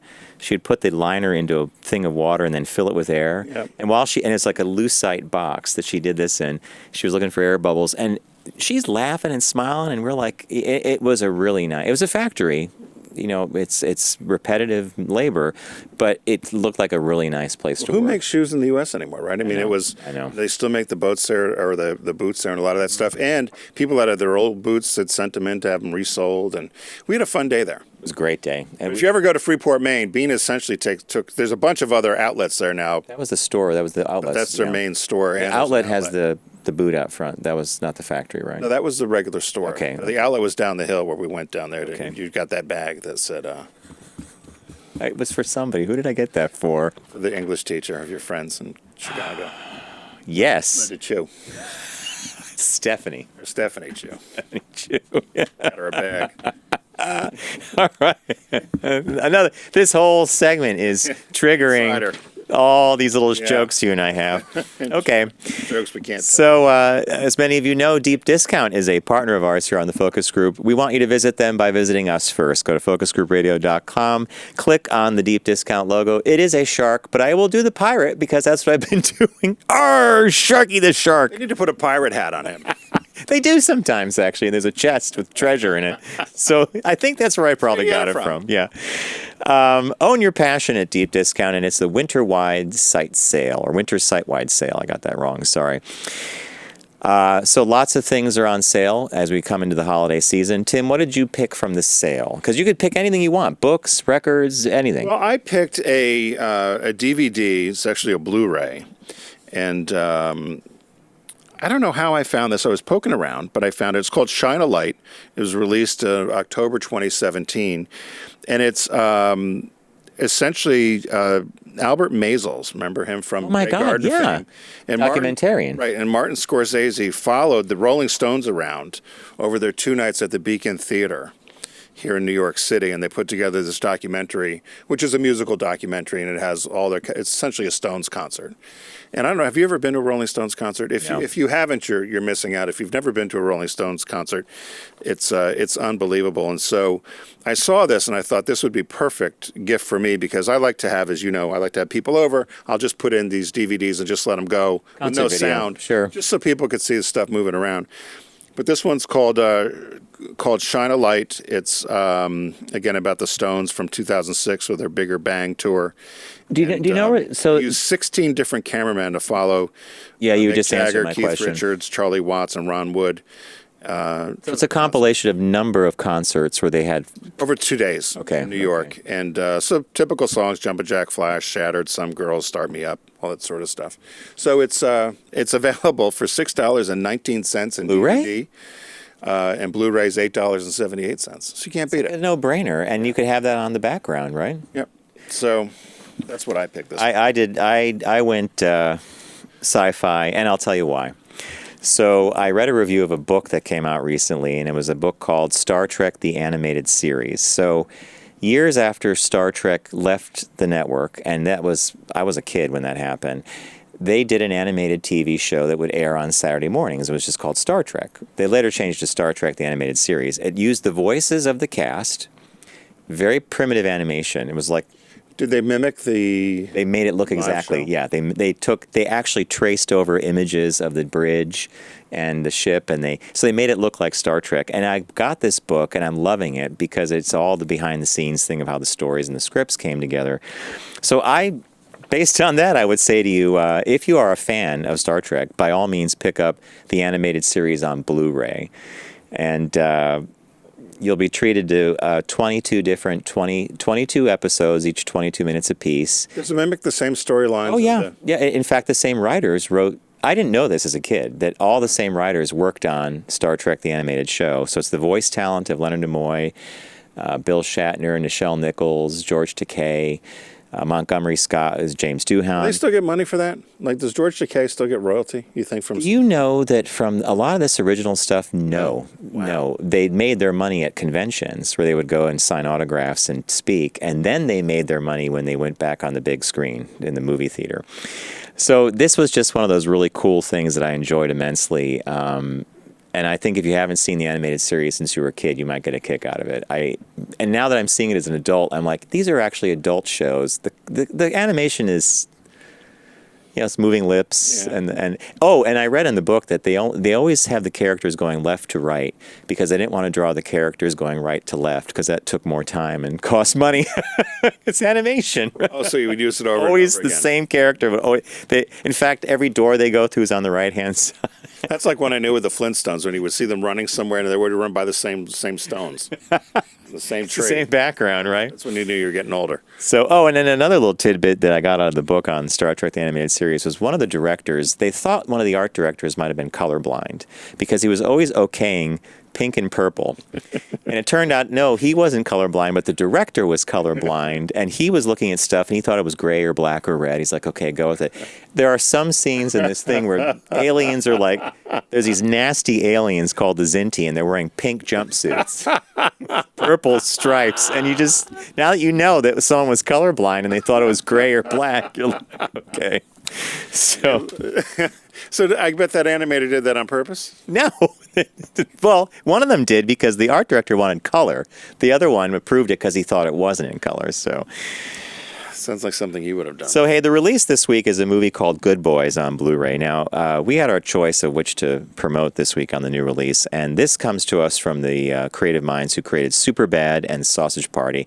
[SPEAKER 1] liner into a thing of water and then fill it with air.
[SPEAKER 7] Yep.
[SPEAKER 1] And it's like a lucite box that she did this in. She was looking for air bubbles, and she's laughing and smiling, and we're like, it was a really nice. It was a factory. It's repetitive labor, but it looked like a really nice place to work.
[SPEAKER 7] Who makes shoes in the U.S. anymore, right? I know. They still make the boats there, or the boots there, and a lot of that stuff. And people that had their old boots had sent them in to have them resold, and we had a fun day there.
[SPEAKER 1] It was a great day. And
[SPEAKER 7] if you ever go to Freeport, Maine, Bean essentially took. There's a bunch of other outlets there now.
[SPEAKER 1] That was the store. That was the outlet.
[SPEAKER 7] That's their main store.
[SPEAKER 1] The outlet has the boot out front. That was not the factory, right?
[SPEAKER 7] No, that was the regular store.
[SPEAKER 1] Okay.
[SPEAKER 7] The outlet was down the hill where we went down there. You got that bag that said...
[SPEAKER 1] it was for somebody. Who did I get that for?
[SPEAKER 7] For the English teacher of your friends in Chicago.
[SPEAKER 1] Yes.
[SPEAKER 7] Linda Chu.
[SPEAKER 1] Stephanie.
[SPEAKER 7] Or Stephanie Chu.
[SPEAKER 1] Stephanie Chu.
[SPEAKER 7] Got her a bag.
[SPEAKER 1] All right. This whole segment is triggering All these little jokes you and I have. Okay.
[SPEAKER 7] Jokes we can't tell.
[SPEAKER 1] So, as many of you know, Deep Discount is a partner of ours here on the Focus Group. We want you to visit them by visiting us first. Go to focusgroupradio.com, click on the Deep Discount logo. It is a shark, but I will do the pirate because that's what I've been doing. Arr, Sharky the Shark.
[SPEAKER 7] They need to put a pirate hat on him.
[SPEAKER 1] They do sometimes, actually. And there's a chest with treasure in it. So I think that's where I probably got it from. Yeah. Own your passion at Deep Discount, and it's the winter-wide site sale, or winter site-wide sale. I got that wrong. Sorry. So lots of things are on sale as we come into the holiday season. Tim, what did you pick from the sale? Because you could pick anything you want. Books, records, anything.
[SPEAKER 7] Well, I picked a DVD. It's actually a Blu-ray. And I don't know how I found this. I was poking around, but I found it. It's called Shine a Light. It was released October 2017. And it's essentially Albert Maysles. Remember him from
[SPEAKER 1] my God,
[SPEAKER 7] Garden
[SPEAKER 1] yeah.
[SPEAKER 7] fame? And
[SPEAKER 1] Documentarian.
[SPEAKER 7] Right. And Martin Scorsese followed the Rolling Stones around over their 2 nights at the Beacon Theater here in New York City, and they put together this documentary, which is a musical documentary, and it has it's essentially a Stones concert. And I don't know, have you ever been to a Rolling Stones concert? If you haven't, you're missing out. If you've never been to a Rolling Stones concert, it's unbelievable. And so I saw this, and I thought this would be perfect gift for me because I like to have, as you know, I like to have people over. I'll just put in these DVDs and just let them go with no sound,
[SPEAKER 1] sure,
[SPEAKER 7] just so people could see the stuff moving around. But this one's called Shine a Light. It's, again, about the Stones from 2006 with their Bigger Bang tour.
[SPEAKER 1] Do you know? So
[SPEAKER 7] they used 16 different cameramen to follow.
[SPEAKER 1] Yeah, you
[SPEAKER 7] Mick
[SPEAKER 1] just
[SPEAKER 7] Jagger,
[SPEAKER 1] answered my
[SPEAKER 7] Keith
[SPEAKER 1] question.
[SPEAKER 7] Richards, Charlie Watts, and Ron Wood.
[SPEAKER 1] So it's a compilation of number of concerts where they had
[SPEAKER 7] over 2 days in New York. And so typical songs, Jumpin' Jack Flash, Shattered, Some Girls, Start Me Up, all that sort of stuff. So it's available for $6.19 in
[SPEAKER 1] Blu-ray?
[SPEAKER 7] DVD. And Blu-ray's $8.78. So you can't beat
[SPEAKER 1] a
[SPEAKER 7] it.
[SPEAKER 1] no-brainer, and you could have that on the background, right?
[SPEAKER 7] Yep. So that's what I picked this.
[SPEAKER 1] I went sci-fi, and I'll tell you why. So I read a review of a book that came out recently, and it was a book called Star Trek: The Animated Series. So years after Star Trek left the network, and I was a kid when that happened, they did an animated TV show that would air on Saturday mornings. It was just called Star Trek. They later changed to Star Trek: The Animated Series. It used the voices of the cast, very primitive animation. It was like,
[SPEAKER 7] did they mimic the?
[SPEAKER 1] They made it look exactly.
[SPEAKER 7] show?
[SPEAKER 1] Yeah, they actually traced over images of the bridge and the ship, and they made it look like Star Trek. And I got this book, and I'm loving it because it's all the behind the scenes thing of how the stories and the scripts came together. So based on that, I would say to you, if you are a fan of Star Trek, by all means pick up the animated series on Blu-ray, and you'll be treated to 22 episodes, each 22 minutes apiece.
[SPEAKER 7] Does it mimic the same storylines?
[SPEAKER 1] Oh, yeah. Yeah, in fact, the same writers wrote... I didn't know this as a kid, that all the same writers worked on Star Trek: The Animated Show. So it's the voice talent of Leonard Nimoy, Bill Shatner, Nichelle Nichols, George Takei, Montgomery Scott is James Doohan.
[SPEAKER 7] Do they still get money for that? Like, does George Takei still get royalty, you think, from...
[SPEAKER 1] You know that from a lot of this original stuff, no.
[SPEAKER 7] Wow.
[SPEAKER 1] No. They made their money at conventions where they would go and sign autographs and speak, and then they made their money when they went back on the big screen in the movie theater. So this was just one of those really cool things that I enjoyed immensely. And I think if you haven't seen the animated series since you were a kid, you might get a kick out of it. And now that I'm seeing it as an adult, I'm like, these are actually adult shows. The animation is, it's moving lips,
[SPEAKER 7] Yeah.
[SPEAKER 1] and I read in the book that they always have the characters going left to right because they didn't want to draw the characters going right to left because that took more time and cost money. It's animation.
[SPEAKER 7] Oh, so you would use it over
[SPEAKER 1] Always
[SPEAKER 7] and over
[SPEAKER 1] the
[SPEAKER 7] again.
[SPEAKER 1] same character, but in fact, every door they go through is on the right hand side.
[SPEAKER 7] That's like when I knew with the Flintstones, when you would see them running somewhere and they would run by the same stones. The same
[SPEAKER 1] It's
[SPEAKER 7] tree.
[SPEAKER 1] the same background, right?
[SPEAKER 7] That's when you knew you were getting older.
[SPEAKER 1] So, and then another little tidbit that I got out of the book on Star Trek: The Animated Series was one of the directors, they thought one of the art directors might have been colorblind because he was always okaying pink and purple. And it turned out, no, he wasn't colorblind, but the director was colorblind, and he was looking at stuff, and he thought it was gray or black or red. He's like, okay, go with it. There are some scenes in this thing where aliens are like, there's these nasty aliens called the Zinti, and they're wearing pink jumpsuits, purple stripes, and you just, now that you know that someone was colorblind and they thought it was gray or black, you're like, okay. So
[SPEAKER 7] I bet that animator did that on purpose?
[SPEAKER 1] no. Well, one of them did because the art director wanted color. The other one approved it because he thought it wasn't in color. So,
[SPEAKER 7] Sounds like something you would have done.
[SPEAKER 1] so hey, the release this week is a movie called Good Boys on Blu-ray. Now, we had our choice of which to promote this week on the new release, and this comes to us from the creative minds who created Superbad and Sausage Party.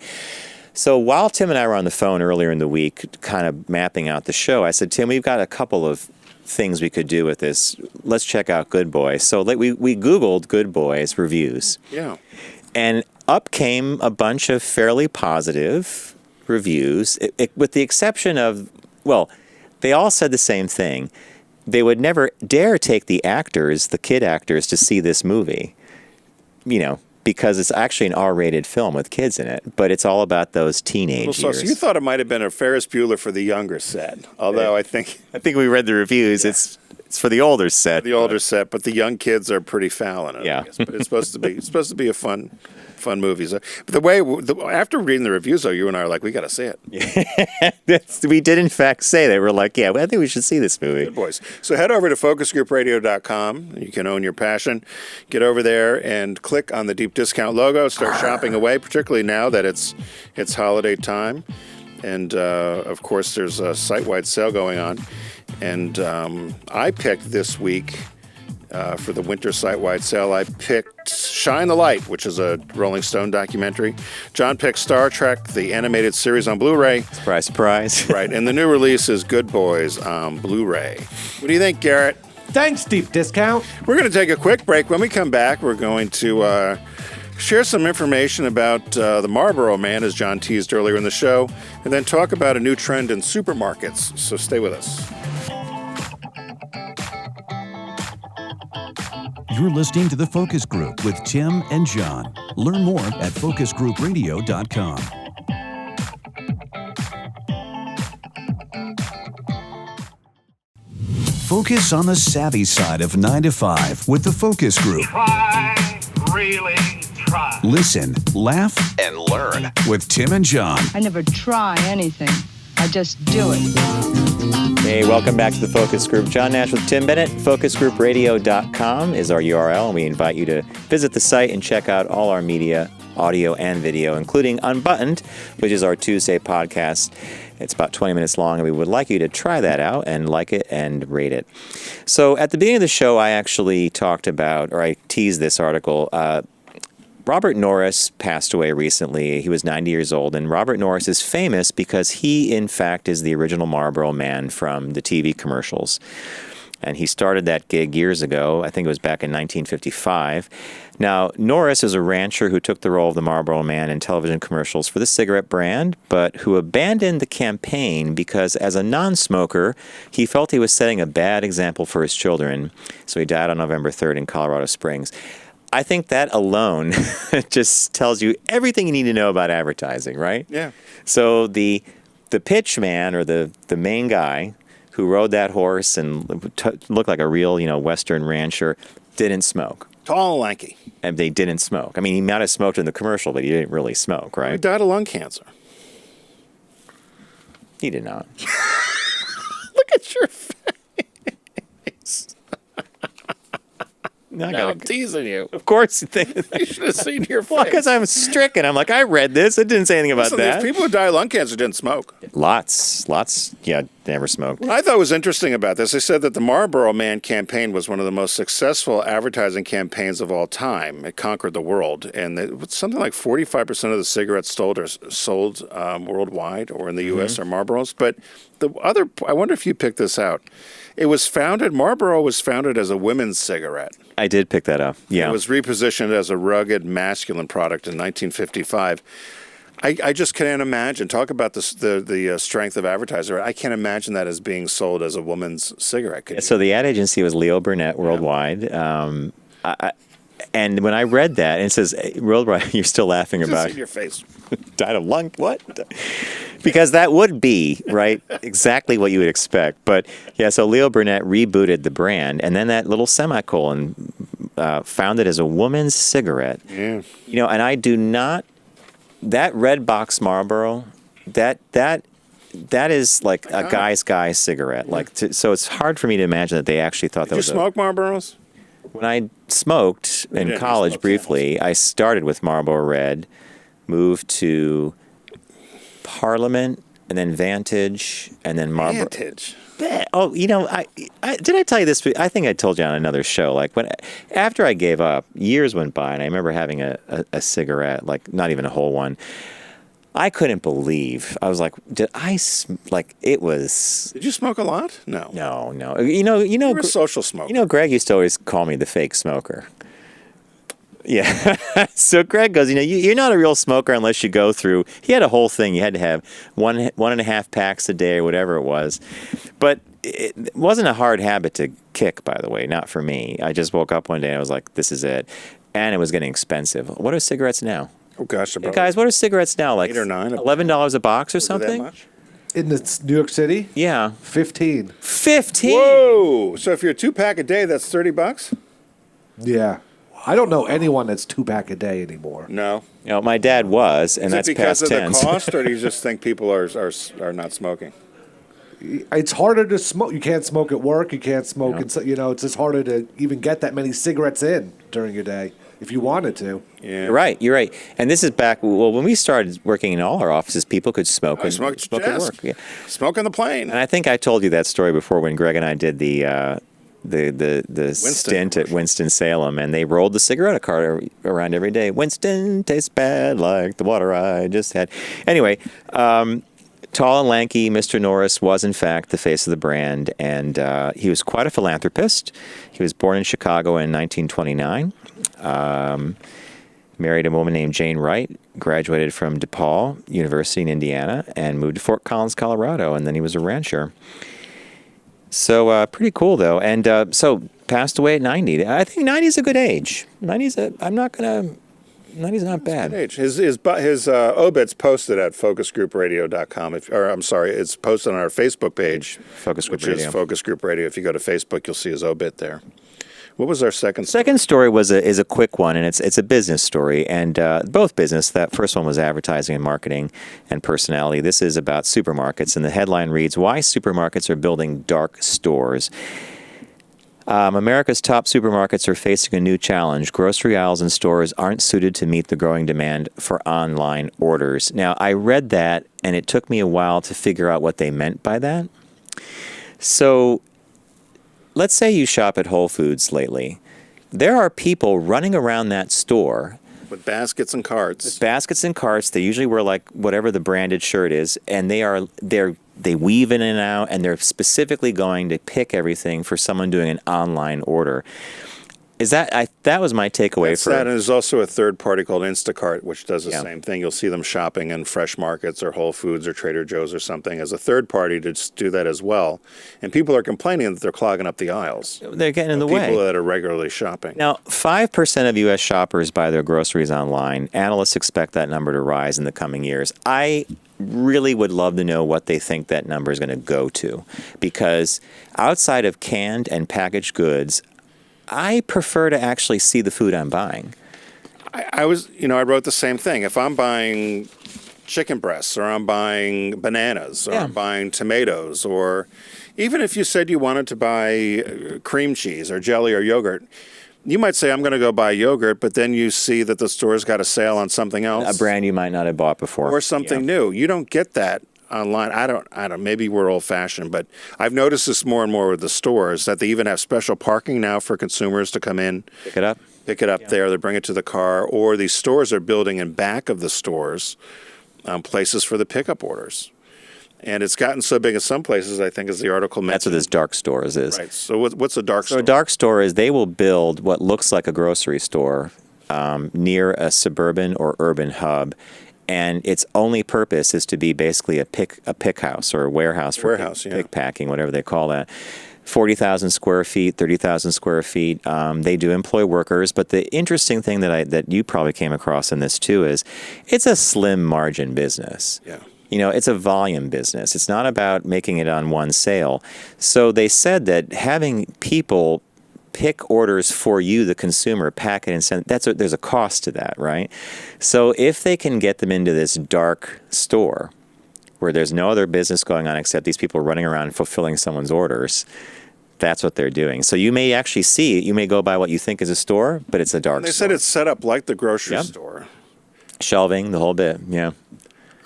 [SPEAKER 1] So while Tim and I were on the phone earlier in the week, kind of mapping out the show, I said, Tim, we've got a couple of things we could do with this. Let's check out Good Boys. So we Googled Good Boys reviews.
[SPEAKER 7] Yeah.
[SPEAKER 1] And up came a bunch of fairly positive reviews, with the exception of, well, they all said the same thing. They would never dare take the actors, the kid actors, to see this movie, because it's actually an R-rated film with kids in it, but it's all about those teenage years.
[SPEAKER 7] So you thought it might have been a Ferris Bueller for the younger set, although I think
[SPEAKER 1] we read the reviews. Yeah. It's for the older set.
[SPEAKER 7] But the young kids are pretty foul in it.
[SPEAKER 1] Yeah.
[SPEAKER 7] I guess. But it's supposed to be a fun movie. So, but after reading the reviews, though, you and I are like, we got to see it.
[SPEAKER 1] Yeah. We did in fact say that. We're like, yeah, I think we should see this movie.
[SPEAKER 7] Good boys. So head over to focusgroupradio.com. You can own your passion. Get over there and click on the deep discount logo. Start shopping away, particularly now that it's holiday time. And, of course, there's a site-wide sale going on. And I picked this week, for the winter site-wide sale, I picked Shine the Light, which is a Rolling Stone documentary. John picked Star Trek, the animated series on Blu-ray.
[SPEAKER 1] Surprise, surprise.
[SPEAKER 7] Right, and the new release is Good Boys on Blu-ray. What do you think, Garrett?
[SPEAKER 3] Thanks, deep discount.
[SPEAKER 7] We're going to take a quick break. When we come back, we're going to share some information about the Marlboro Man, as John teased earlier in the show, and then talk about a new trend in supermarkets. So stay with us.
[SPEAKER 2] You're listening to The Focus Group with Tim and John. Learn more at focusgroupradio.com. Focus on the savvy side of 9 to 5 with The Focus Group.
[SPEAKER 5] Try, really try.
[SPEAKER 2] Listen, laugh, and learn with Tim and John.
[SPEAKER 8] I never try anything. I just do it.
[SPEAKER 1] Hey, welcome back to the Focus Group. John Nash with Tim Bennett. FocusGroupRadio.com is our URL, and we invite you to visit the site and check out all our media, audio and video, including Unbuttoned, which is our Tuesday podcast. It's about 20 minutes long, and we would like you to try that out and like it and rate it. So at the beginning of the show, I actually talked about, or I teased this article. Robert Norris passed away recently. He was 90 years old, and Robert Norris is famous because he, in fact, is the original Marlboro Man from the TV commercials. And he started that gig years ago. I think it was back in 1955. Now, Norris is a rancher who took the role of the Marlboro Man in television commercials for the cigarette brand, but who abandoned the campaign because as a non-smoker, he felt he was setting a bad example for his children. So he died on November 3rd in Colorado Springs. I think that alone just tells you everything you need to know about advertising, right?
[SPEAKER 7] Yeah.
[SPEAKER 1] So the pitch man, or the main guy who rode that horse and looked like a real, Western rancher, didn't smoke.
[SPEAKER 7] Tall and lanky.
[SPEAKER 1] And they didn't smoke. I mean, he might have smoked in the commercial, but he didn't really smoke, right?
[SPEAKER 7] He died of lung cancer.
[SPEAKER 1] He did not.
[SPEAKER 7] Look at your face.
[SPEAKER 1] No,
[SPEAKER 7] I'm teasing you.
[SPEAKER 1] Of course.
[SPEAKER 7] You should have seen your face.
[SPEAKER 1] Well, because I'm stricken. I'm like, I read this. It didn't say anything about
[SPEAKER 7] Listen,
[SPEAKER 1] that.
[SPEAKER 7] these people who die of lung cancer didn't smoke.
[SPEAKER 1] Lots. Yeah, never smoked.
[SPEAKER 7] What I thought was interesting about this, they said that the Marlboro Man campaign was one of the most successful advertising campaigns of all time. It conquered the world. And something like 45% of the cigarettes sold worldwide or in the U.S. are Marlboros. But I wonder if you picked this out. Marlboro was founded as a women's cigarette.
[SPEAKER 1] I did pick that up. Yeah.
[SPEAKER 7] It was repositioned as a rugged masculine product in 1955. I just can't imagine. Talk about the strength of advertiser. I can't imagine that as being sold as a woman's cigarette.
[SPEAKER 1] So the ad agency was Leo Burnett Worldwide. And when I read that, and it says, Worldwide, you're still laughing
[SPEAKER 7] Just
[SPEAKER 1] about
[SPEAKER 7] in your face.
[SPEAKER 1] died of lung, what? Because that would be, right, exactly what you would expect. But, yeah, so Leo Burnett rebooted the brand, and then that little semicolon found it as a woman's cigarette.
[SPEAKER 7] Yeah.
[SPEAKER 1] You know, and I do not, that red box Marlboro, that is like a guy's cigarette. Like, so it's hard for me to imagine that they actually thought that
[SPEAKER 7] Did you
[SPEAKER 1] was
[SPEAKER 7] smoke Marlboros?
[SPEAKER 1] When I smoked in
[SPEAKER 7] didn't
[SPEAKER 1] college
[SPEAKER 7] smoke
[SPEAKER 1] briefly, I started with Marlboro Red, moved to Parliament, and then Vantage, and then Marlboro.
[SPEAKER 7] Vantage.
[SPEAKER 1] Oh, you know, I did I tell you this? I think I told you on another show. Like after I gave up, years went by, and I remember having a cigarette, like not even a whole one. I couldn't believe. I was like, it was.
[SPEAKER 7] Did you smoke a lot? No.
[SPEAKER 1] No. You know.
[SPEAKER 7] You're a social smoker.
[SPEAKER 1] You know, Greg used to always call me the fake smoker. Yeah. So Greg goes, you're not a real smoker unless you go through. He had a whole thing. You had to have 1.5 packs a day or whatever it was. But it wasn't a hard habit to kick, by the way, not for me. I just woke up one day and I was like, this is it. And it was getting expensive. What are cigarettes now?
[SPEAKER 7] Oh, gosh.
[SPEAKER 1] Hey guys, what are cigarettes now? Like
[SPEAKER 7] 8 or 9?
[SPEAKER 1] $11 a box or
[SPEAKER 7] Is it that
[SPEAKER 1] something?
[SPEAKER 7] much?
[SPEAKER 3] In New York City,
[SPEAKER 1] Yeah.
[SPEAKER 3] 15.
[SPEAKER 1] 15.
[SPEAKER 7] Whoa! So if you're a 2-pack a day, that's $30?
[SPEAKER 3] Yeah. I don't know anyone that's 2-pack a day anymore.
[SPEAKER 7] No.
[SPEAKER 1] You know, my dad was, and
[SPEAKER 7] Is
[SPEAKER 1] that's
[SPEAKER 7] it because
[SPEAKER 1] past
[SPEAKER 7] of
[SPEAKER 1] tense.
[SPEAKER 7] the cost, or do you just think people are not smoking?
[SPEAKER 3] It's harder to smoke. You can't smoke at work. You can't smoke. It's just harder to even get that many cigarettes in during your day if you wanted to.
[SPEAKER 7] Yeah.
[SPEAKER 1] You're right. And this is back, when we started working in all our offices, people could smoke,
[SPEAKER 7] I smoked
[SPEAKER 1] at
[SPEAKER 7] desk.
[SPEAKER 1] work. Yeah.
[SPEAKER 7] Smoke on the plane.
[SPEAKER 1] And I think I told you that story before when Greg and I did the stint at Winston-Salem, and they rolled the cigarette cart around every day. Winston tastes bad like the water I just had. Anyway, tall and lanky Mr. Norris was, in fact, the face of the brand, and he was quite a philanthropist. He was born in Chicago in 1929, married a woman named Jane Wright, graduated from DePaul University in Indiana, and moved to Fort Collins, Colorado, and then he was a rancher. So pretty cool, though. And so passed away at 90. I think 90 is a good age. 90's not bad.
[SPEAKER 7] Age. His obit's posted at focusgroupradio.com. It's posted on our Facebook page,
[SPEAKER 1] Focus Group
[SPEAKER 7] which
[SPEAKER 1] Radio.
[SPEAKER 7] is Focus Group Radio. If you go to Facebook, you'll see his obit there. What was our second?
[SPEAKER 1] Second story is a quick one, and it's a business story, and both business. That first one was advertising and marketing and personality. This is about supermarkets, and the headline reads, "Why Supermarkets Are Building Dark Stores." America's top supermarkets are facing a new challenge. Grocery aisles and stores aren't suited to meet the growing demand for online orders. Now, I read that, and it took me a while to figure out what they meant by that. So, let's say you shop at Whole Foods lately. There are people running around that store
[SPEAKER 7] With baskets and carts.
[SPEAKER 1] They usually wear like whatever the branded shirt is, and they weave in and out, and they're specifically going to pick everything for someone doing an online order. That was my takeaway
[SPEAKER 7] That's
[SPEAKER 1] for
[SPEAKER 7] that, and there's also a third party called Instacart, which does the
[SPEAKER 1] Yeah.
[SPEAKER 7] same thing. You'll see them shopping in Fresh Markets or Whole Foods or Trader Joe's or something as a third party to just do that as well. And people are complaining that they're clogging up the aisles.
[SPEAKER 1] They're getting in the way.
[SPEAKER 7] People that are regularly shopping.
[SPEAKER 1] Now, 5% of U.S. shoppers buy their groceries online. Analysts expect that number to rise in the coming years. I really would love to know what they think that number is going to go to, because outside of canned and packaged goods, I prefer to actually see the food I'm buying.
[SPEAKER 7] I wrote the same thing. If I'm buying chicken breasts, or I'm buying bananas, or
[SPEAKER 1] Yeah.
[SPEAKER 7] I'm buying tomatoes, or even if you said you wanted to buy cream cheese or jelly or yogurt, you might say, I'm going to go buy yogurt, but then you see that the store's got a sale on something else.
[SPEAKER 1] A brand you might not have bought before.
[SPEAKER 7] Or something new. You don't get that online. I don't, maybe we're old fashioned, but I've noticed this more and more with the stores, that they even have special parking now for consumers to come in,
[SPEAKER 1] Pick it up.
[SPEAKER 7] there, they bring it to the car, or these stores are building in back of the stores places for the pickup orders. And it's gotten so big in some places, I think, as the article mentioned.
[SPEAKER 1] That's what this dark stores is.
[SPEAKER 7] Right. So what's a dark store?
[SPEAKER 1] So a dark store is they will build what looks like a grocery store near a suburban or urban hub, and its only purpose is to be basically a pick house or a warehouse for pick packing, whatever they call that. 40,000 square feet, 30,000 square feet. They do employ workers, but the interesting thing that you probably came across in this too is it's a slim margin business.
[SPEAKER 7] Yeah.
[SPEAKER 1] You know, it's a volume business. It's not about making it on one sale. So they said that having people pick orders for you, the consumer, pack it and send it, there's a cost to that, right? So if they can get them into this dark store where there's no other business going on except these people running around fulfilling someone's orders, that's what they're doing. So you may actually you may go by what you think is a store, but it's a dark store.
[SPEAKER 7] They said it's set up like the grocery store.
[SPEAKER 1] Shelving, the whole bit, yeah.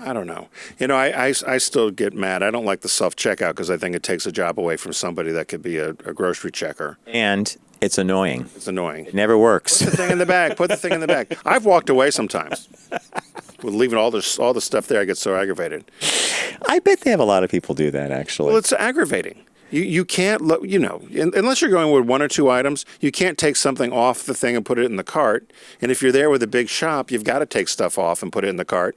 [SPEAKER 7] I don't know. You know, I still get mad. I don't like the self-checkout because I think it takes a job away from somebody that could be a grocery checker.
[SPEAKER 1] And it's annoying.
[SPEAKER 7] It's annoying.
[SPEAKER 1] It never works.
[SPEAKER 7] Put the thing in the bag. Put the thing in the bag. I've walked away sometimes. With leaving all the stuff there, I get so aggravated.
[SPEAKER 1] I bet they have a lot of people do that, actually.
[SPEAKER 7] Well, it's aggravating. You can't, unless you're going with one or two items, you can't take something off the thing and put it in the cart. And if you're there with a big shop, you've got to take stuff off and put it in the cart.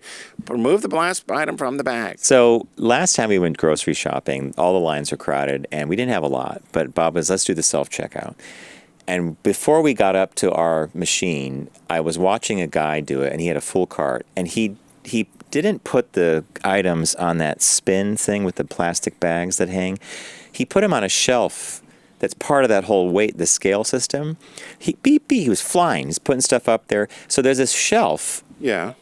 [SPEAKER 7] Remove the last item from the bag.
[SPEAKER 1] So last time we went grocery shopping, all the lines were crowded, and we didn't have a lot. But Bob was, let's do the self-checkout. And before we got up to our machine, I was watching a guy do it, and he had a full cart. And he didn't put the items on that spin thing with the plastic bags that hang. He put them on a shelf that's part of that whole the scale system. He was flying. He's putting stuff up there. So there's this shelf.
[SPEAKER 7] Yeah.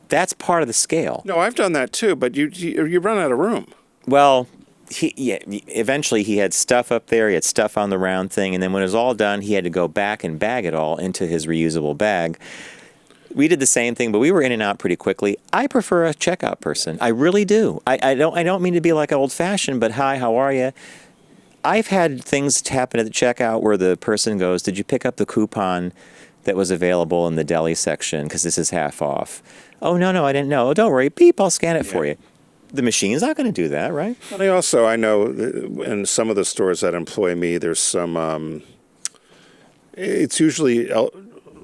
[SPEAKER 1] That's part of the scale.
[SPEAKER 7] No, I've done that too, but you run out of room.
[SPEAKER 1] Well, eventually he had stuff up there. He had stuff on the round thing. And then when it was all done, he had to go back and bag it all into his reusable bag. We did the same thing, but we were in and out pretty quickly. I prefer a checkout person. I really do. I don't mean to be like old-fashioned, but hi, how are you? I've had things happen at the checkout where the person goes, did you pick up the coupon that was available in the deli section because this is half off? Oh, no, I didn't know. Oh, don't worry. Beep, I'll scan it for you. The machine's not going to do that, right?
[SPEAKER 7] Well, I know in some of the stores that employ me, there's some, it's usually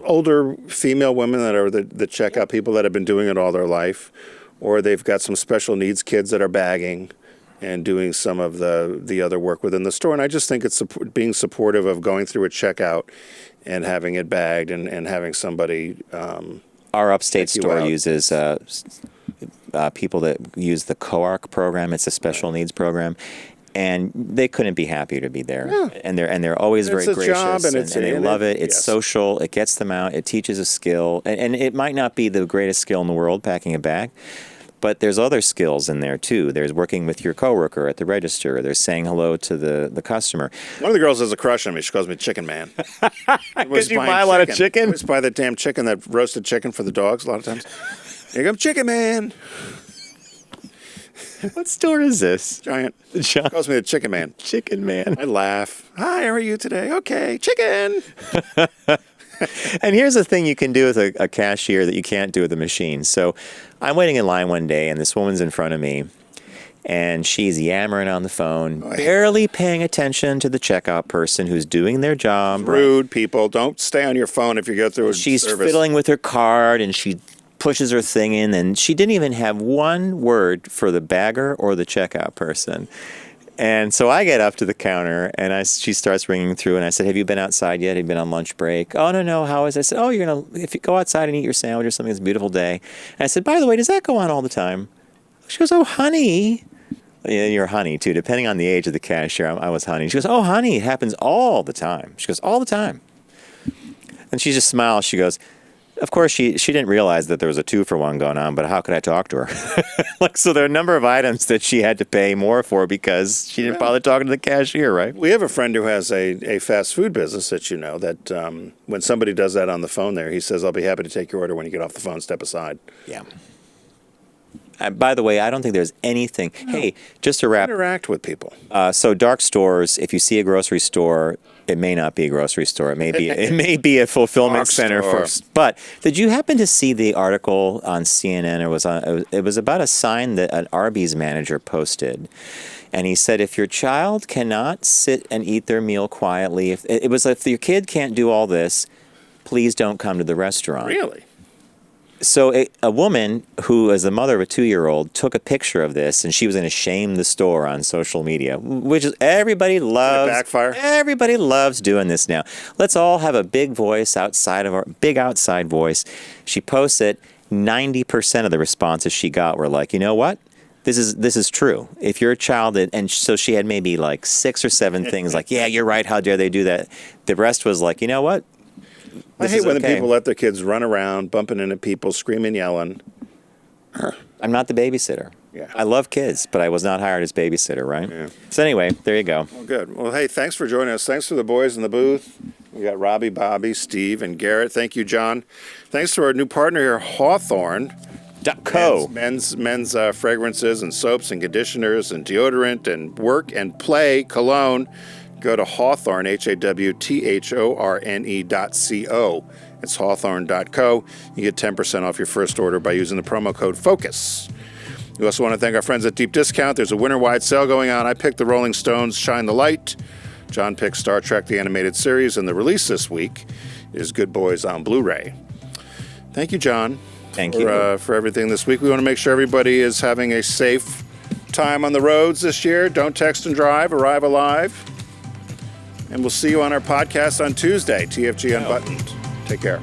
[SPEAKER 7] older female women that are the checkout people that have been doing it all their life, or they've got some special needs kids that are bagging and doing some of the other work within the store. And I just think it's being supportive of going through a checkout and having it bagged and having somebody.
[SPEAKER 1] Our upstate store uses people that use the COARC program. It's a special needs program. And they couldn't be happier to be there. Yeah. And they're always very gracious.
[SPEAKER 7] Job and
[SPEAKER 1] they love it. It's social. It gets them out. It teaches a skill. And it might not be the greatest skill in the world, packing a bag. But there's other skills in there, too. There's working with your coworker at the register. There's saying hello to the customer.
[SPEAKER 7] One of the girls has a crush on me. She calls me Chicken Man.
[SPEAKER 1] Because you buy a lot of chicken?
[SPEAKER 7] I always buy the damn chicken, that roasted chicken for the dogs a lot of times. Here comes Chicken Man.
[SPEAKER 1] What store is this?
[SPEAKER 7] Giant. She calls me the Chicken Man.
[SPEAKER 1] Chicken Man.
[SPEAKER 7] I laugh. Hi, how are you today? Okay, chicken.
[SPEAKER 1] And here's the thing you can do with a cashier that you can't do with a machine. So I'm waiting in line one day, and this woman's in front of me, and she's yammering on the phone, barely paying attention to the checkout person who's doing their job.
[SPEAKER 7] Rude people. Don't stay on your phone if you go through a
[SPEAKER 1] She's
[SPEAKER 7] service.
[SPEAKER 1] fiddling with her card, and she pushes her thing in, and she didn't even have one word for the bagger or the checkout person. And so I get up to the counter, and she starts ringing through, and I said, have you been outside yet? Have you been on lunch break? Oh, no, how is it? I said, if you go outside and eat your sandwich or something, it's a beautiful day. And I said, by the way, does that go on all the time? She goes, oh, honey. Yeah, you're honey, too. Depending on the age of the cashier, I was honey. She goes, oh, honey, it happens all the time. She goes, all the time. And she just smiles. She goes, of course, she didn't realize that there was a 2-for-1 going on, but how could I talk to her? So there are a number of items that she had to pay more for because she didn't bother talking to the cashier, right?
[SPEAKER 7] We have a friend who has a fast food business that when somebody does that on the phone there, he says, I'll be happy to take your order when you get off the phone, step aside.
[SPEAKER 1] Yeah. By the way, I don't think there's anything. No. Hey, just to wrap.
[SPEAKER 7] Interact with people.
[SPEAKER 1] So dark stores, if you see a grocery store, it may not be a grocery store. It may be a fulfillment center first. But did you happen to see the article on CNN? It was about a sign that an Arbys manager posted, and he said, if your child cannot sit and eat their meal quietly, if your kid can't do all this, please don't come to the restaurant.
[SPEAKER 7] Really?
[SPEAKER 1] So a woman who is the mother of a 2-year-old took a picture of this, and she was going to shame the store on social media, which is everybody loves.
[SPEAKER 7] backfire?
[SPEAKER 1] Everybody loves doing this now. Let's all have a big voice outside of our big outside voice. She posts it. 90% of the responses she got were like, you know what? This is true. If you're a child, and so she had maybe like 6 or 7 things like, yeah, you're right. How dare they do that? The rest was like, you know what?
[SPEAKER 7] I hate when the people let their kids run around, bumping into people, screaming, yelling.
[SPEAKER 1] I'm not the babysitter.
[SPEAKER 7] Yeah.
[SPEAKER 1] I love kids, but I was not hired as babysitter, right?
[SPEAKER 7] Yeah.
[SPEAKER 1] So anyway, there you go.
[SPEAKER 7] Well, good. Well, hey, thanks for joining us. Thanks to the boys in the booth. We got Robbie, Bobby, Steve, and Garrett. Thank you, John. Thanks to our new partner here, Hawthorn.
[SPEAKER 1] Co.
[SPEAKER 7] Men's fragrances and soaps and conditioners and deodorant and work and play cologne. Go to Hawthorn, HAWTHORNE.co. It's hawthorn.co. You get 10% off your first order by using the promo code FOCUS. We also want to thank our friends at Deep Discount. There's a winter-wide sale going on. I picked the Rolling Stones' Shine the Light. John picked Star Trek, the animated series, and the release this week is Good Boys on Blu-ray. Thank you, John.
[SPEAKER 1] Thank you.
[SPEAKER 7] For everything this week. We want to make sure everybody is having a safe time on the roads this year. Don't text and drive. Arrive alive. And we'll see you on our podcast on Tuesday. TFG Unbuttoned. Take care.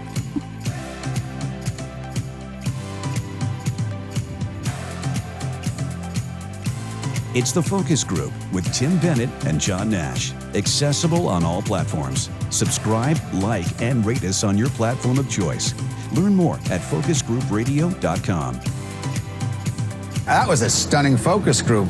[SPEAKER 2] It's The Focus Group with Tim Bennett and John Nash. Accessible on all platforms. Subscribe, like, and rate us on your platform of choice. Learn more at focusgroupradio.com.
[SPEAKER 9] That was a stunning focus group.